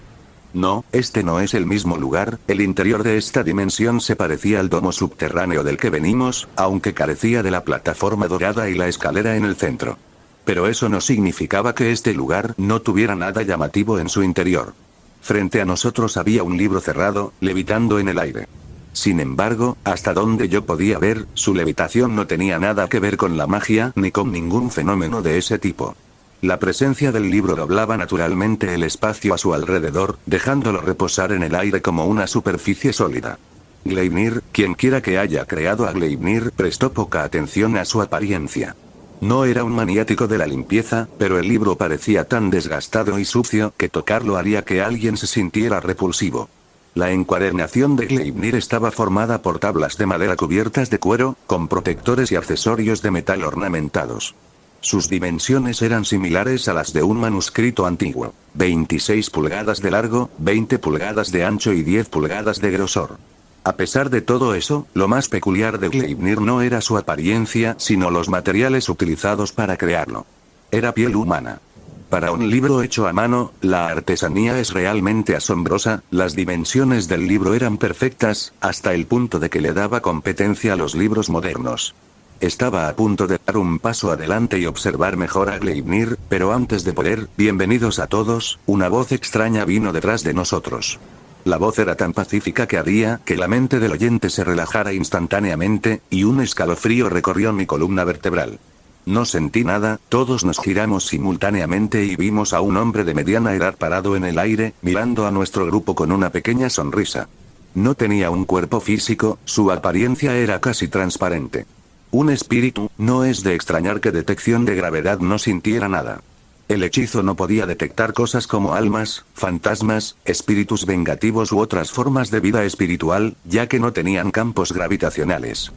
No, este no es el mismo lugar, el interior de esta dimensión se parecía al domo subterráneo del que venimos, aunque carecía de la plataforma dorada y la escalera en el centro. Pero eso no significaba que este lugar no tuviera nada llamativo en su interior. Frente a nosotros había un libro cerrado, levitando en el aire. Sin embargo, hasta donde yo podía ver, su levitación no tenía nada que ver con la magia ni con ningún fenómeno de ese tipo. La presencia del libro doblaba naturalmente el espacio a su alrededor, dejándolo reposar en el aire como una superficie sólida. Gleipnir, quienquiera que haya creado a Gleipnir, prestó poca atención a su apariencia. No era un maniático de la limpieza, pero el libro parecía tan desgastado y sucio que tocarlo haría que alguien se sintiera repulsivo. La encuadernación de Gleipnir estaba formada por tablas de madera cubiertas de cuero, con protectores y accesorios de metal ornamentados. Sus dimensiones eran similares a las de un manuscrito antiguo: 26 pulgadas de largo, 20 pulgadas de ancho y 10 pulgadas de grosor. A pesar de todo eso, lo más peculiar de Gleipnir no era su apariencia, sino los materiales utilizados para crearlo. Era piel humana. Para un libro hecho a mano, la artesanía es realmente asombrosa. Las dimensiones del libro eran perfectas, hasta el punto de que le daba competencia a los libros modernos. Estaba a punto de dar un paso adelante y observar mejor a Gleipnir, pero antes de poder, bienvenidos a todos, una voz extraña vino detrás de nosotros. La voz era tan pacífica que haría que la mente del oyente se relajara instantáneamente, y un escalofrío recorrió mi columna vertebral. No sentí nada, todos nos giramos simultáneamente y vimos a un hombre de mediana edad parado en el aire, mirando a nuestro grupo con una pequeña sonrisa. No tenía un cuerpo físico, su apariencia era casi transparente. Un espíritu, no es de extrañar que detección de gravedad no sintiera nada. El hechizo no podía detectar cosas como almas, fantasmas, espíritus vengativos u otras formas de vida espiritual, ya que no tenían campos gravitacionales.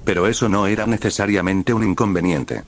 Pero eso no era necesariamente un inconveniente.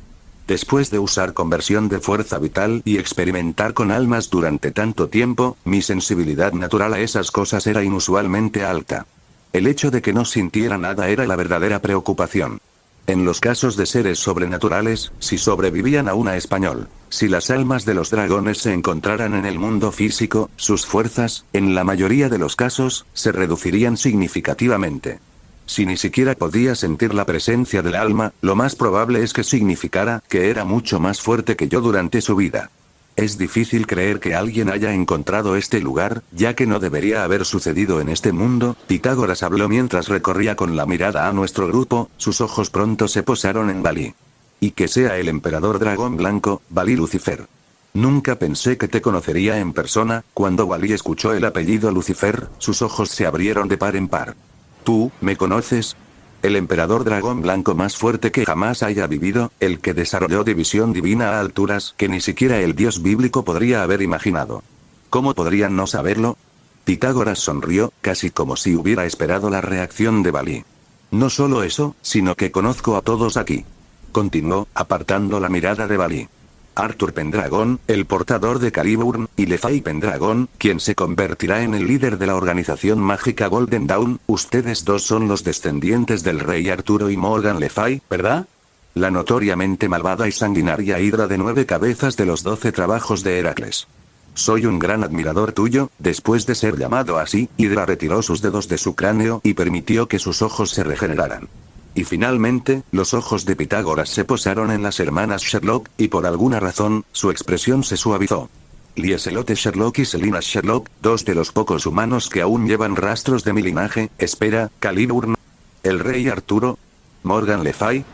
Después de usar conversión de fuerza vital y experimentar con almas durante tanto tiempo, mi sensibilidad natural a esas cosas era inusualmente alta. El hecho de que no sintiera nada era la verdadera preocupación. En los casos de seres sobrenaturales, si sobrevivían a una español, si las almas de los dragones se encontraran en el mundo físico, sus fuerzas, en la mayoría de los casos, se reducirían significativamente. Si ni siquiera podía sentir la presencia del alma, lo más probable es que significara que era mucho más fuerte que yo durante su vida. Es difícil creer que alguien haya encontrado este lugar, ya que no debería haber sucedido en este mundo. Pitágoras habló mientras recorría con la mirada a nuestro grupo, sus ojos pronto se posaron en Valí. Y que sea el emperador dragón blanco, Valí Lucifer. Nunca pensé que te conocería en persona. Cuando Valí escuchó el apellido Lucifer, sus ojos se abrieron de par en par. ¿Tú, me conoces? El emperador dragón blanco más fuerte que jamás haya vivido, el que desarrolló división divina a alturas que ni siquiera el dios bíblico podría haber imaginado. ¿Cómo podrían no saberlo? Pitágoras sonrió, casi como si hubiera esperado la reacción de Valí. No solo eso, sino que conozco a todos aquí. Continuó, apartando la mirada de Valí. Arthur Pendragon, el portador de Caliburn, y Lefay Pendragon, quien se convertirá en el líder de la organización mágica Golden Dawn. Ustedes dos son los descendientes del rey Arturo y Morgan Le Fay, ¿verdad? La notoriamente malvada y sanguinaria hidra de 9 cabezas de los 12 trabajos de Heracles. Soy un gran admirador tuyo. Después de ser llamado así, Hydra retiró sus dedos de su cráneo y permitió que sus ojos se regeneraran. Y finalmente, los ojos de Pitágoras se posaron en las hermanas Sherlock, y por alguna razón, su expresión se suavizó. Lieselote Sherlock y Selina Sherlock, dos de los pocos humanos que aún llevan rastros de mi linaje. Espera, Caliburn. El rey Arturo. Morgan Le Fay.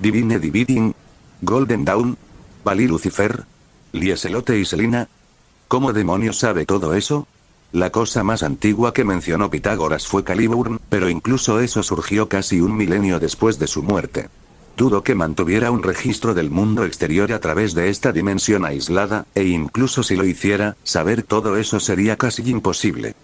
Divine Dividing. Golden Dawn. Valí Lucifer. Lieselote y Selina. ¿Cómo demonios sabe todo eso? La cosa más antigua que mencionó Pitágoras fue Caliburn, pero incluso eso surgió casi un milenio después de su muerte. Dudo que mantuviera un registro del mundo exterior a través de esta dimensión aislada, e incluso si lo hiciera, saber todo eso sería casi imposible.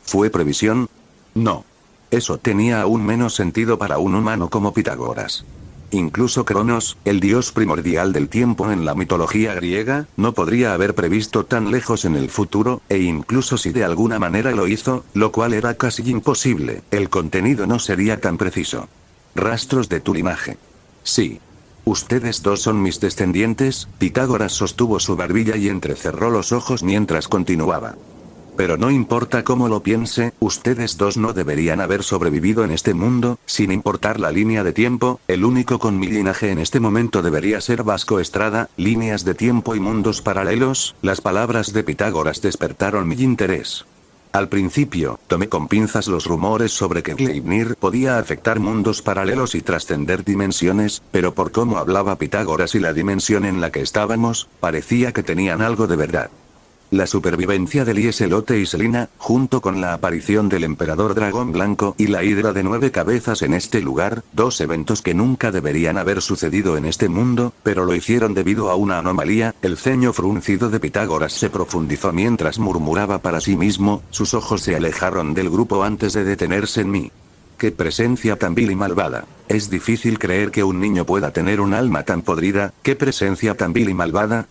¿Fue previsión? No. Eso tenía aún menos sentido para un humano como Pitágoras. Incluso Cronos, el dios primordial del tiempo en la mitología griega, no podría haber previsto tan lejos en el futuro, e incluso si de alguna manera lo hizo, lo cual era casi imposible, el contenido no sería tan preciso. Rastros de tu linaje. Sí. Ustedes dos son mis descendientes. Pitágoras sostuvo su barbilla y entrecerró los ojos mientras continuaba. Pero no importa cómo lo piense, ustedes dos no deberían haber sobrevivido en este mundo, sin importar la línea de tiempo. El único con mi linaje en este momento debería ser Vasco Estrada. Líneas de tiempo y mundos paralelos. Las palabras de Pitágoras despertaron mi interés. Al principio, tomé con pinzas los rumores sobre que Gleipnir podía afectar mundos paralelos y trascender dimensiones, pero por cómo hablaba Pitágoras y la dimensión en la que estábamos, parecía que tenían algo de verdad. La supervivencia de Lieselote y Selina, junto con la aparición del emperador dragón blanco y la hidra de 9 cabezas en este lugar, dos eventos que nunca deberían haber sucedido en este mundo, pero lo hicieron debido a una anomalía. El ceño fruncido de Pitágoras se profundizó mientras murmuraba para sí mismo, sus ojos se alejaron del grupo antes de detenerse en mí. ¡Qué presencia tan vil y malvada! Es difícil creer que un niño pueda tener un alma tan podrida. ¡Qué presencia tan vil y malvada!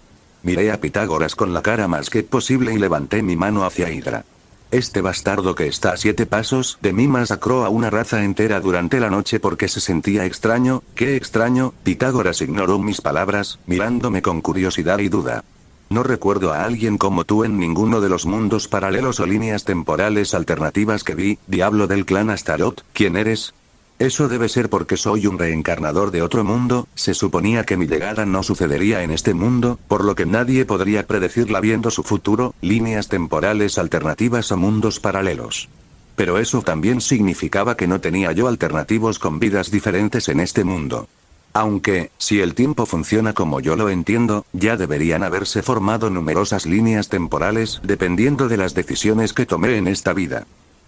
Miré a Pitágoras con la cara más que posible y levanté mi mano hacia Hidra. Este bastardo que está a 7 pasos de mí masacró a una raza entera durante la noche porque se sentía extraño. ¿Qué extraño? Pitágoras ignoró mis palabras, mirándome con curiosidad y duda. No recuerdo a alguien como tú en ninguno de los mundos paralelos o líneas temporales alternativas que vi. Diablo del clan Astaroth, ¿quién eres? Eso debe ser porque soy un reencarnador de otro mundo. Se suponía que mi llegada no sucedería en este mundo, por lo que nadie podría predecirla viendo su futuro, líneas temporales alternativas o mundos paralelos. Pero eso también significaba que no tenía yo alternativos con vidas diferentes en este mundo. Aunque, si el tiempo funciona como yo lo entiendo, ya deberían haberse formado numerosas líneas temporales dependiendo de las decisiones que tomé en esta vida.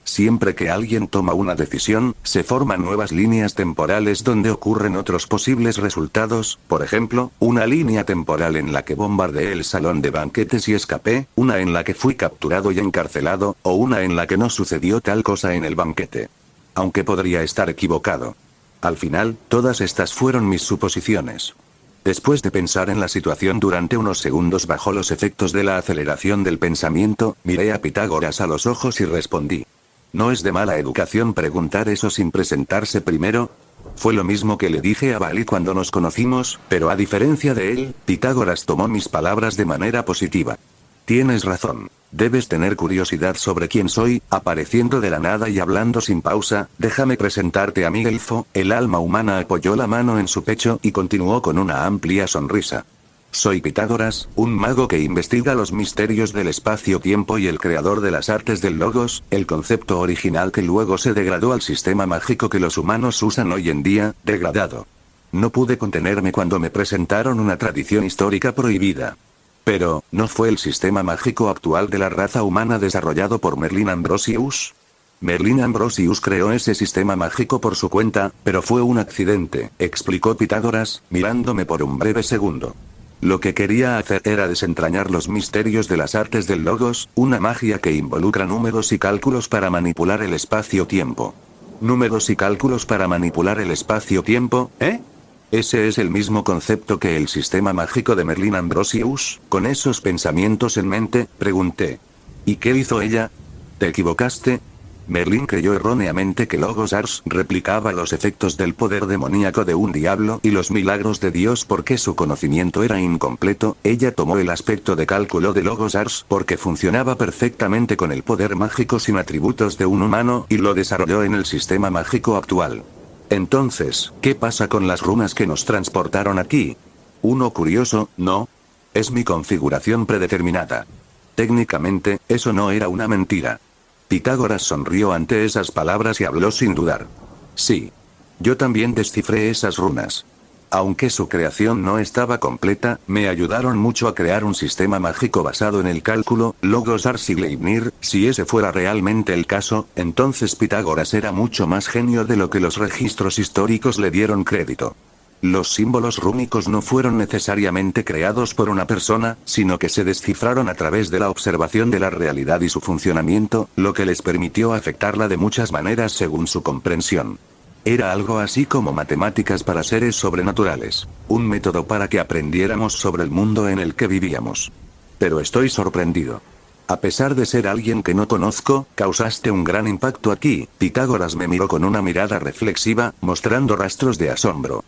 Siempre que alguien toma una decisión, se forman nuevas líneas temporales donde ocurren otros posibles resultados. Por ejemplo, una línea temporal en la que bombardeé el salón de banquetes y escapé, una en la que fui capturado y encarcelado, o una en la que no sucedió tal cosa en el banquete. Aunque podría estar equivocado. Al final, todas estas fueron mis suposiciones. Después de pensar en la situación durante unos segundos bajo los efectos de la aceleración del pensamiento, miré a Pitágoras a los ojos y respondí. ¿No es de mala educación preguntar eso sin presentarse primero? Fue lo mismo que le dije a Bali cuando nos conocimos, pero a diferencia de él, Pitágoras tomó mis palabras de manera positiva. Tienes razón. Debes tener curiosidad sobre quién soy. Apareciendo de la nada y hablando sin pausa, déjame presentarte a mi elfo. El alma humana apoyó la mano en su pecho y continuó con una amplia sonrisa. Soy Pitágoras, un mago que investiga los misterios del espacio-tiempo y el creador de las artes del logos, el concepto original que luego se degradó al sistema mágico que los humanos usan hoy en día, degradado. No pude contenerme cuando me presentaron una tradición histórica prohibida. Pero, ¿no fue el sistema mágico actual de la raza humana desarrollado por Merlin Ambrosius? Merlin Ambrosius creó ese sistema mágico por su cuenta, pero fue un accidente, explicó Pitágoras, mirándome por un breve segundo. Lo que quería hacer era desentrañar los misterios de las artes del logos, una magia que involucra números y cálculos para manipular el espacio-tiempo. ¿Números y cálculos para manipular el espacio-tiempo, eh? Ese es el mismo concepto que el sistema mágico de Merlin Ambrosius. Con esos pensamientos en mente, pregunté. ¿Y qué hizo ella? ¿Te equivocaste? Merlin creyó erróneamente que Logos Ars replicaba los efectos del poder demoníaco de un diablo y los milagros de Dios porque su conocimiento era incompleto. Ella tomó el aspecto de cálculo de Logos Ars porque funcionaba perfectamente con el poder mágico sin atributos de un humano y lo desarrolló en el sistema mágico actual. Entonces, ¿qué pasa con las runas que nos transportaron aquí? Uno curioso, ¿no? Es mi configuración predeterminada. Técnicamente, eso no era una mentira. Pitágoras sonrió ante esas palabras y habló sin dudar. Sí. Yo también descifré esas runas. Aunque su creación no estaba completa, me ayudaron mucho a crear un sistema mágico basado en el cálculo, Logos Ars y Gleipnir. Si ese fuera realmente el caso, entonces Pitágoras era mucho más genio de lo que los registros históricos le dieron crédito. Los símbolos rúnicos no fueron necesariamente creados por una persona, sino que se descifraron a través de la observación de la realidad y su funcionamiento, lo que les permitió afectarla de muchas maneras según su comprensión. Era algo así como matemáticas para seres sobrenaturales. Un método para que aprendiéramos sobre el mundo en el que vivíamos. Pero estoy sorprendido. A pesar de ser alguien que no conozco, causaste un gran impacto aquí. Pitágoras me miró con una mirada reflexiva, mostrando rastros de asombro.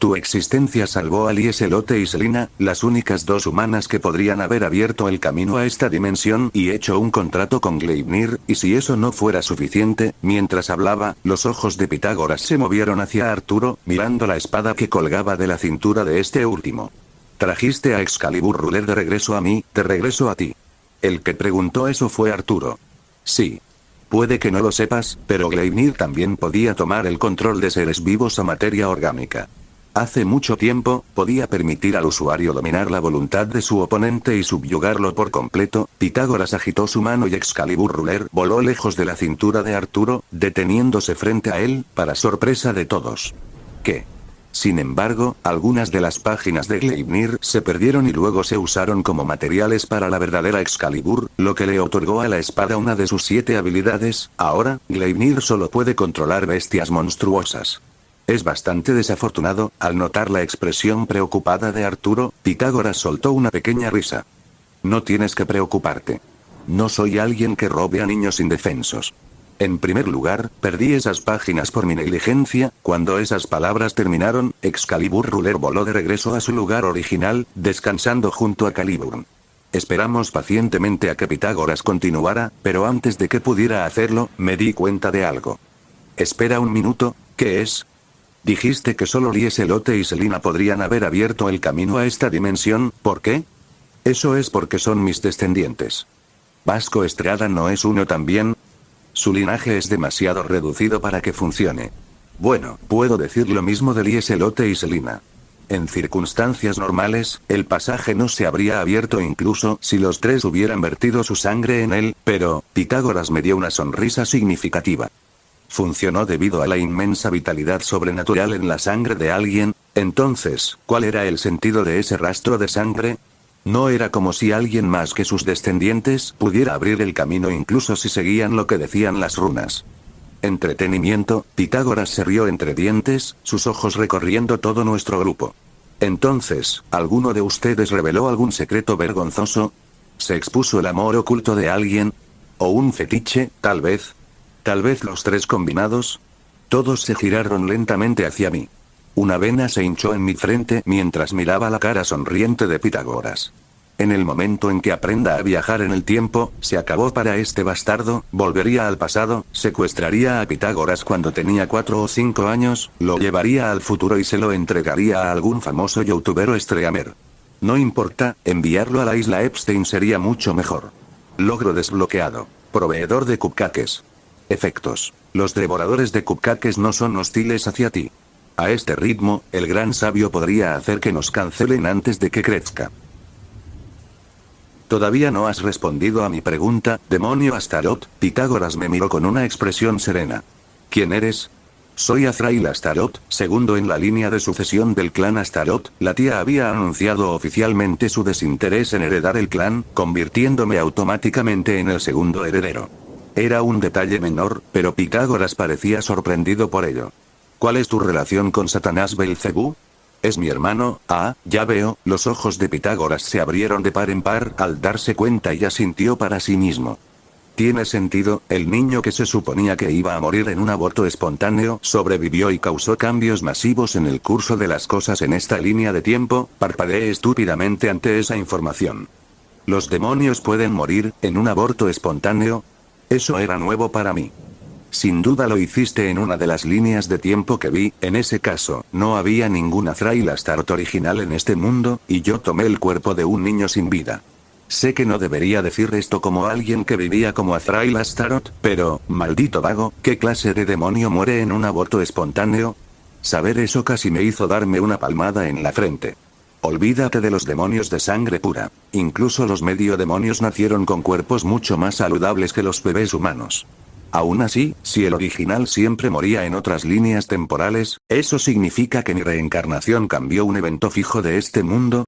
Tu existencia salvó a Lieselote y Selina, las únicas dos humanas que podrían haber abierto el camino a esta dimensión y hecho un contrato con Gleipnir, y si eso no fuera suficiente, mientras hablaba, los ojos de Pitágoras se movieron hacia Arturo, mirando la espada que colgaba de la cintura de este último. Trajiste a Excalibur Ruler de regreso a mí, de regreso a ti. El que preguntó eso fue Arturo. Sí. Puede que no lo sepas, pero Gleipnir también podía tomar el control de seres vivos a materia orgánica. Hace mucho tiempo, podía permitir al usuario dominar la voluntad de su oponente y subyugarlo por completo. Pitágoras agitó su mano y Excalibur Ruler voló lejos de la cintura de Arturo, deteniéndose frente a él, para sorpresa de todos. ¿Qué? Sin embargo, algunas de las páginas de Gleipnir se perdieron y luego se usaron como materiales para la verdadera Excalibur, lo que le otorgó a la espada una de sus 7 habilidades. Ahora, Gleipnir solo puede controlar bestias monstruosas. Es bastante desafortunado. Al notar la expresión preocupada de Arturo, Pitágoras soltó una pequeña risa. No tienes que preocuparte. No soy alguien que robe a niños indefensos. En primer lugar, perdí esas páginas por mi negligencia. Cuando esas palabras terminaron, Excalibur Ruler voló de regreso a su lugar original, descansando junto a Caliburn. Esperamos pacientemente a que Pitágoras continuara, pero antes de que pudiera hacerlo, me di cuenta de algo. Espera un minuto, ¿qué es? Dijiste que solo Lieselote y Selina podrían haber abierto el camino a esta dimensión. ¿Por qué? Eso es porque son mis descendientes. ¿Vasco Estrada no es uno también? Su linaje es demasiado reducido para que funcione. Bueno, puedo decir lo mismo de Lieselote y Selina. En circunstancias normales, el pasaje no se habría abierto incluso si los tres hubieran vertido su sangre en él, pero Pitágoras me dio una sonrisa significativa. Funcionó debido a la inmensa vitalidad sobrenatural en la sangre de alguien. Entonces, ¿cuál era el sentido de ese rastro de sangre? No era como si alguien más que sus descendientes pudiera abrir el camino incluso si seguían lo que decían las runas. Entretenimiento. Pitágoras se rió entre dientes, sus ojos recorriendo todo nuestro grupo. Entonces, ¿alguno de ustedes reveló algún secreto vergonzoso? ¿Se expuso el amor oculto de alguien? ¿O un fetiche, tal vez? ¿Tal vez los tres combinados? Todos se giraron lentamente hacia mí. Una vena se hinchó en mi frente mientras miraba la cara sonriente de Pitágoras. En el momento en que aprenda a viajar en el tiempo, se acabó para este bastardo. Volvería al pasado, secuestraría a Pitágoras cuando tenía 4 o 5 años, lo llevaría al futuro y se lo entregaría a algún famoso youtuber o streamer. No importa, enviarlo a la isla Epstein sería mucho mejor. Logro desbloqueado. Proveedor de cupcakes. Efectos. Los devoradores de cupcakes no son hostiles hacia ti. A este ritmo, el gran sabio podría hacer que nos cancelen antes de que crezca. Todavía no has respondido a mi pregunta, demonio Astaroth. Pitágoras me miró con una expresión serena. ¿Quién eres? Soy Azrael Astaroth, segundo en la línea de sucesión del clan Astaroth. La tía había anunciado oficialmente su desinterés en heredar el clan, convirtiéndome automáticamente en el segundo heredero. Era un detalle menor, pero Pitágoras parecía sorprendido por ello. ¿Cuál es tu relación con Satanás Belcebú? Es mi hermano. Ah, ya veo. Los ojos de Pitágoras se abrieron de par en par al darse cuenta y asintió para sí mismo. Tiene sentido. El niño que se suponía que iba a morir en un aborto espontáneo sobrevivió y causó cambios masivos en el curso de las cosas en esta línea de tiempo. Parpadeé estúpidamente ante esa información. ¿Los demonios pueden morir en un aborto espontáneo? Eso era nuevo para mí. Sin duda lo hiciste en una de las líneas de tiempo que vi. En ese caso, no había ningún Azrael Astaroth original en este mundo, y yo tomé el cuerpo de un niño sin vida. Sé que no debería decir esto como alguien que vivía como Azrael Astaroth, pero, maldito vago, ¿qué clase de demonio muere en un aborto espontáneo? Saber eso casi me hizo darme una palmada en la frente. Olvídate de los demonios de sangre pura. Incluso los medio demonios nacieron con cuerpos mucho más saludables que los bebés humanos. Aún así, si el original siempre moría en otras líneas temporales, ¿eso significa que mi reencarnación cambió un evento fijo de este mundo?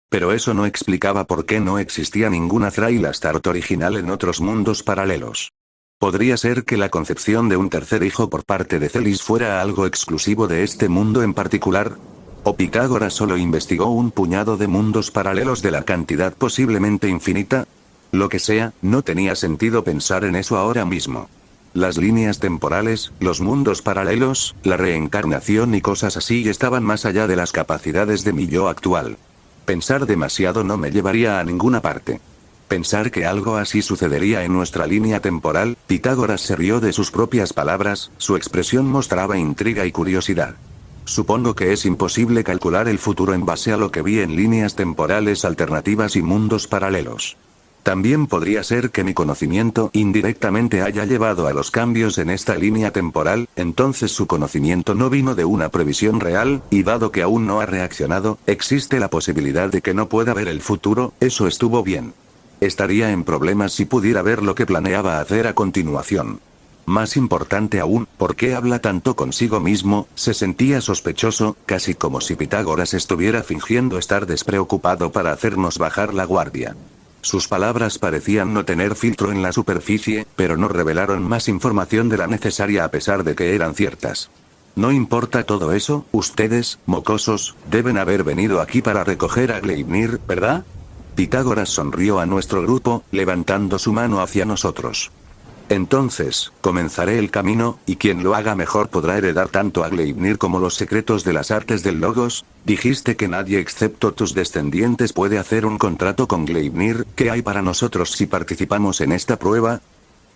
Pero eso no explicaba por qué no existía ninguna Thrail Astarte original en otros mundos paralelos. ¿Podría ser que la concepción de un tercer hijo por parte de Celis fuera algo exclusivo de este mundo en particular? ¿O Pitágoras solo investigó un puñado de mundos paralelos de la cantidad posiblemente infinita? Lo que sea, no tenía sentido pensar en eso ahora mismo. Las líneas temporales, los mundos paralelos, la reencarnación y cosas así estaban más allá de las capacidades de mi yo actual. Pensar demasiado no me llevaría a ninguna parte. Pensar que algo así sucedería en nuestra línea temporal, Pitágoras se rió de sus propias palabras, su expresión mostraba intriga y curiosidad. Supongo que es imposible calcular el futuro en base a lo que vi en líneas temporales alternativas y mundos paralelos. También podría ser que mi conocimiento indirectamente haya llevado a los cambios en esta línea temporal, entonces su conocimiento no vino de una previsión real, y dado que aún no ha reaccionado, existe la posibilidad de que no pueda ver el futuro, eso estuvo bien. Estaría en problemas si pudiera ver lo que planeaba hacer a continuación. Más importante aún, ¿por qué habla tanto consigo mismo? Se sentía sospechoso, casi como si Pitágoras estuviera fingiendo estar despreocupado para hacernos bajar la guardia. Sus palabras parecían no tener filtro en la superficie, pero no revelaron más información de la necesaria a pesar de que eran ciertas. No importa todo eso, ustedes, mocosos, deben haber venido aquí para recoger a Gleipnir, ¿verdad? Pitágoras sonrió a nuestro grupo, levantando su mano hacia nosotros. Entonces, comenzaré el camino, y quien lo haga mejor podrá heredar tanto a Gleipnir como los secretos de las artes del Logos. Dijiste que nadie excepto tus descendientes puede hacer un contrato con Gleipnir. ¿Qué hay para nosotros si participamos en esta prueba?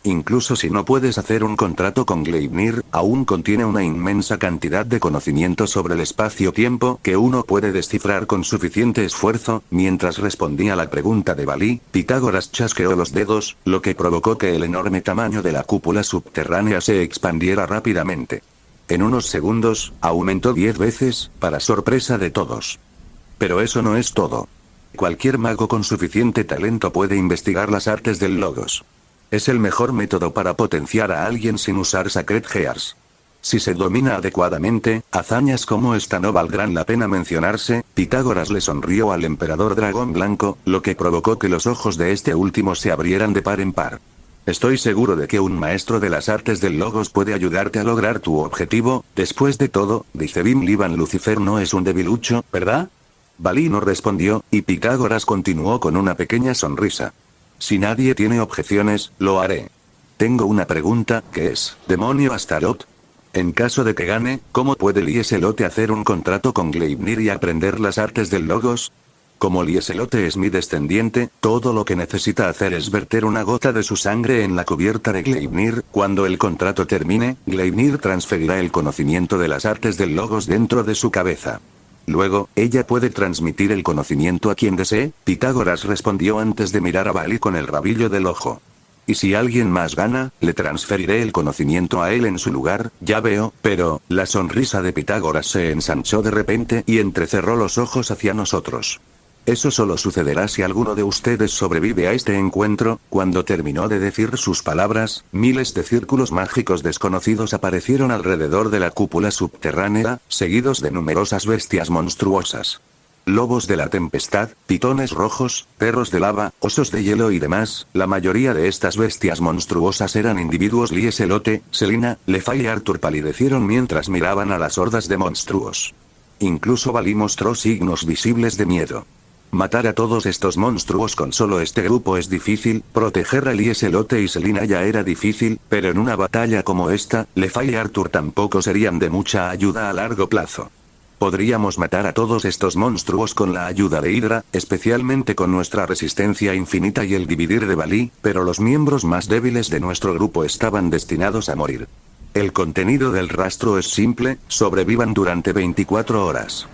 Incluso si no puedes hacer un contrato con Gleipnir, aún contiene una inmensa cantidad de conocimiento sobre el espacio-tiempo que uno puede descifrar con suficiente esfuerzo. Mientras respondía la pregunta de Valí, Pitágoras chasqueó los dedos, lo que provocó que el enorme tamaño de la cúpula subterránea se expandiera rápidamente. En unos segundos, aumentó 10 veces, para sorpresa de todos. Pero eso no es todo. Cualquier mago con suficiente talento puede investigar las artes del Logos. Es el mejor método para potenciar a alguien sin usar Sacred Gears. Si se domina adecuadamente, hazañas como esta no valdrán la pena mencionarse. Pitágoras le sonrió al emperador dragón blanco, lo que provocó que los ojos de este último se abrieran de par en par. Estoy seguro de que un maestro de las artes del Logos puede ayudarte a lograr tu objetivo. Después de todo, dice Bim Liban, Lucifer no es un debilucho, ¿verdad? Valí no respondió, y Pitágoras continuó con una pequeña sonrisa. Si nadie tiene objeciones, lo haré. Tengo una pregunta, ¿qué es, demonio Astaroth? En caso de que gane, ¿cómo puede Lieselote hacer un contrato con Gleipnir y aprender las artes del Logos? Como Lieselote es mi descendiente, todo lo que necesita hacer es verter una gota de su sangre en la cubierta de Gleipnir. Cuando el contrato termine, Gleipnir transferirá el conocimiento de las artes del Logos dentro de su cabeza. Luego, ella puede transmitir el conocimiento a quien desee. Pitágoras respondió antes de mirar a Valí con el rabillo del ojo. Y si alguien más gana, le transferiré el conocimiento a él en su lugar. Ya veo, pero, la sonrisa de Pitágoras se ensanchó de repente y entrecerró los ojos hacia nosotros. Eso solo sucederá si alguno de ustedes sobrevive a este encuentro. Cuando terminó de decir sus palabras, miles de círculos mágicos desconocidos aparecieron alrededor de la cúpula subterránea, seguidos de numerosas bestias monstruosas. Lobos de la tempestad, pitones rojos, perros de lava, osos de hielo y demás. La mayoría de estas bestias monstruosas eran individuos. Lieselote, Selina, Lefay y Arthur palidecieron mientras miraban a las hordas de monstruos. Incluso Valí mostró signos visibles de miedo. Matar a todos estos monstruos con solo este grupo es difícil. Proteger a Lieselote y Selina ya era difícil, pero en una batalla como esta, Lefay y Arthur tampoco serían de mucha ayuda a largo plazo. Podríamos matar a todos estos monstruos con la ayuda de Hydra, especialmente con nuestra resistencia infinita y el dividir de Valí, pero los miembros más débiles de nuestro grupo estaban destinados a morir. El contenido del rastro es simple: sobrevivan durante 24 horas.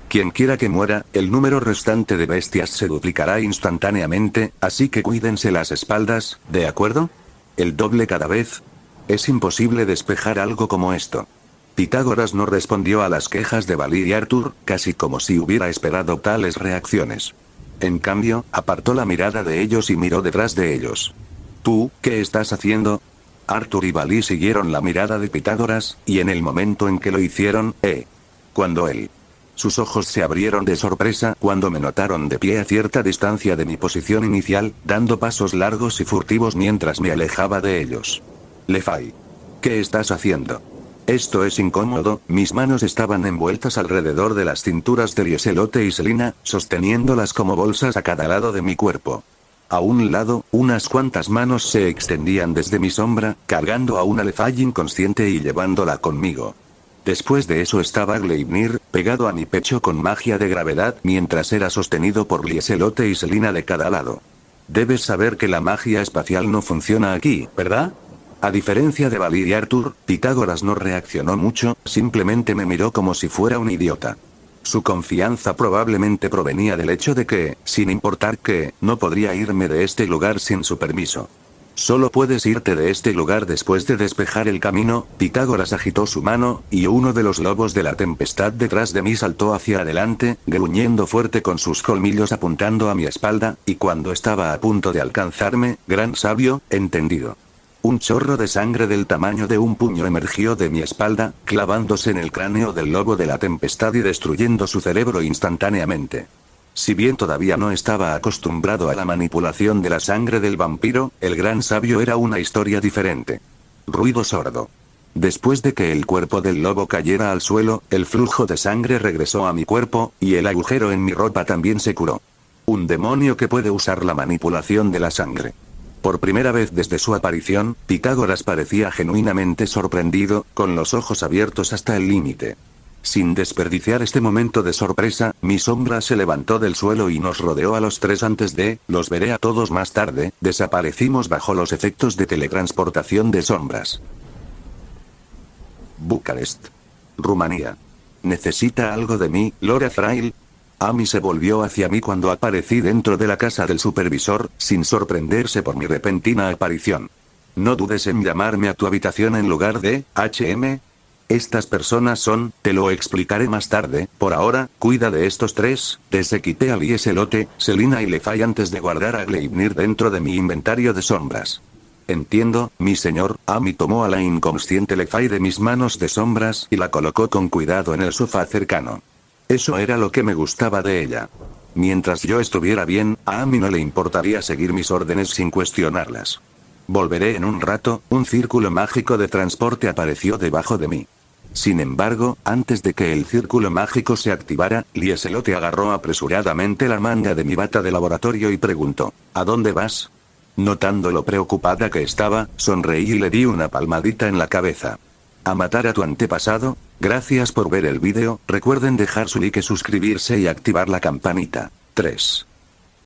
Quien quiera que muera, el número restante de bestias se duplicará instantáneamente, así que cuídense las espaldas, ¿de acuerdo? El doble cada vez. Es imposible despejar algo como esto. Pitágoras no respondió a las quejas de Valid y Arthur, casi como si hubiera esperado tales reacciones. En cambio, apartó la mirada de ellos y miró detrás de ellos. ¿Tú, qué estás haciendo? Arthur y Valid siguieron la mirada de Pitágoras, y en el momento en que lo hicieron, cuando sus ojos se abrieron de sorpresa cuando me notaron de pie a cierta distancia de mi posición inicial, dando pasos largos y furtivos mientras me alejaba de ellos. Lefay. ¿Qué estás haciendo? Esto es incómodo, mis manos estaban envueltas alrededor de las cinturas de Lieselotte y Selina, sosteniéndolas como bolsas a cada lado de mi cuerpo. A un lado, unas cuantas manos se extendían desde mi sombra, cargando a una Lefay inconsciente y llevándola conmigo. Después de eso estaba Gleipnir, pegado a mi pecho con magia de gravedad, mientras era sostenido por Lieselotte y Selina de cada lado. Debes saber que la magia espacial no funciona aquí, ¿verdad? A diferencia de Valid y Arthur, Pitágoras no reaccionó mucho, simplemente me miró como si fuera un idiota. Su confianza probablemente provenía del hecho de que, sin importar que, no podría irme de este lugar sin su permiso. Solo puedes irte de este lugar después de despejar el camino. Pitágoras agitó su mano, y uno de los lobos de la tempestad detrás de mí saltó hacia adelante, gruñendo fuerte con sus colmillos apuntando a mi espalda, y cuando estaba a punto de alcanzarme, gran sabio, entendido. Un chorro de sangre del tamaño de un puño emergió de mi espalda, clavándose en el cráneo del lobo de la tempestad y destruyendo su cerebro instantáneamente. Si bien todavía no estaba acostumbrado a la manipulación de la sangre del vampiro, el gran sabio era una historia diferente. Ruido sordo. Después de que el cuerpo del lobo cayera al suelo, el flujo de sangre regresó a mi cuerpo, y el agujero en mi ropa también se curó. Un demonio que puede usar la manipulación de la sangre. Por primera vez desde su aparición, Pitágoras parecía genuinamente sorprendido, con los ojos abiertos hasta el límite. Sin desperdiciar este momento de sorpresa, mi sombra se levantó del suelo y nos rodeó a los tres antes de, los veré a todos más tarde, desaparecimos bajo los efectos de teletransportación de sombras. Bucarest. Rumanía. ¿Necesita algo de mí, Laura Frail? Amy se volvió hacia mí cuando aparecí dentro de la casa del supervisor, sin sorprenderse por mi repentina aparición. No dudes en llamarme a tu habitación en lugar de, HM. Estas personas son, te lo explicaré más tarde, por ahora, cuida de estos tres. Desequité a Lieselotte, Selina y Lefay antes de guardar a Gleipnir dentro de mi inventario de sombras. Entiendo, mi señor. Amy tomó a la inconsciente Lefay de mis manos de sombras y la colocó con cuidado en el sofá cercano. Eso era lo que me gustaba de ella. Mientras yo estuviera bien, a Amy no le importaría seguir mis órdenes sin cuestionarlas. Volveré en un rato. Un círculo mágico de transporte apareció debajo de mí. Sin embargo, antes de que el círculo mágico se activara, Lieselotte agarró apresuradamente la manga de mi bata de laboratorio y preguntó, ¿a dónde vas? Notando lo preocupada que estaba, sonreí y le di una palmadita en la cabeza. ¿A matar a tu antepasado? Gracias por ver el vídeo, recuerden dejar su like, suscribirse y activar la campanita. 3.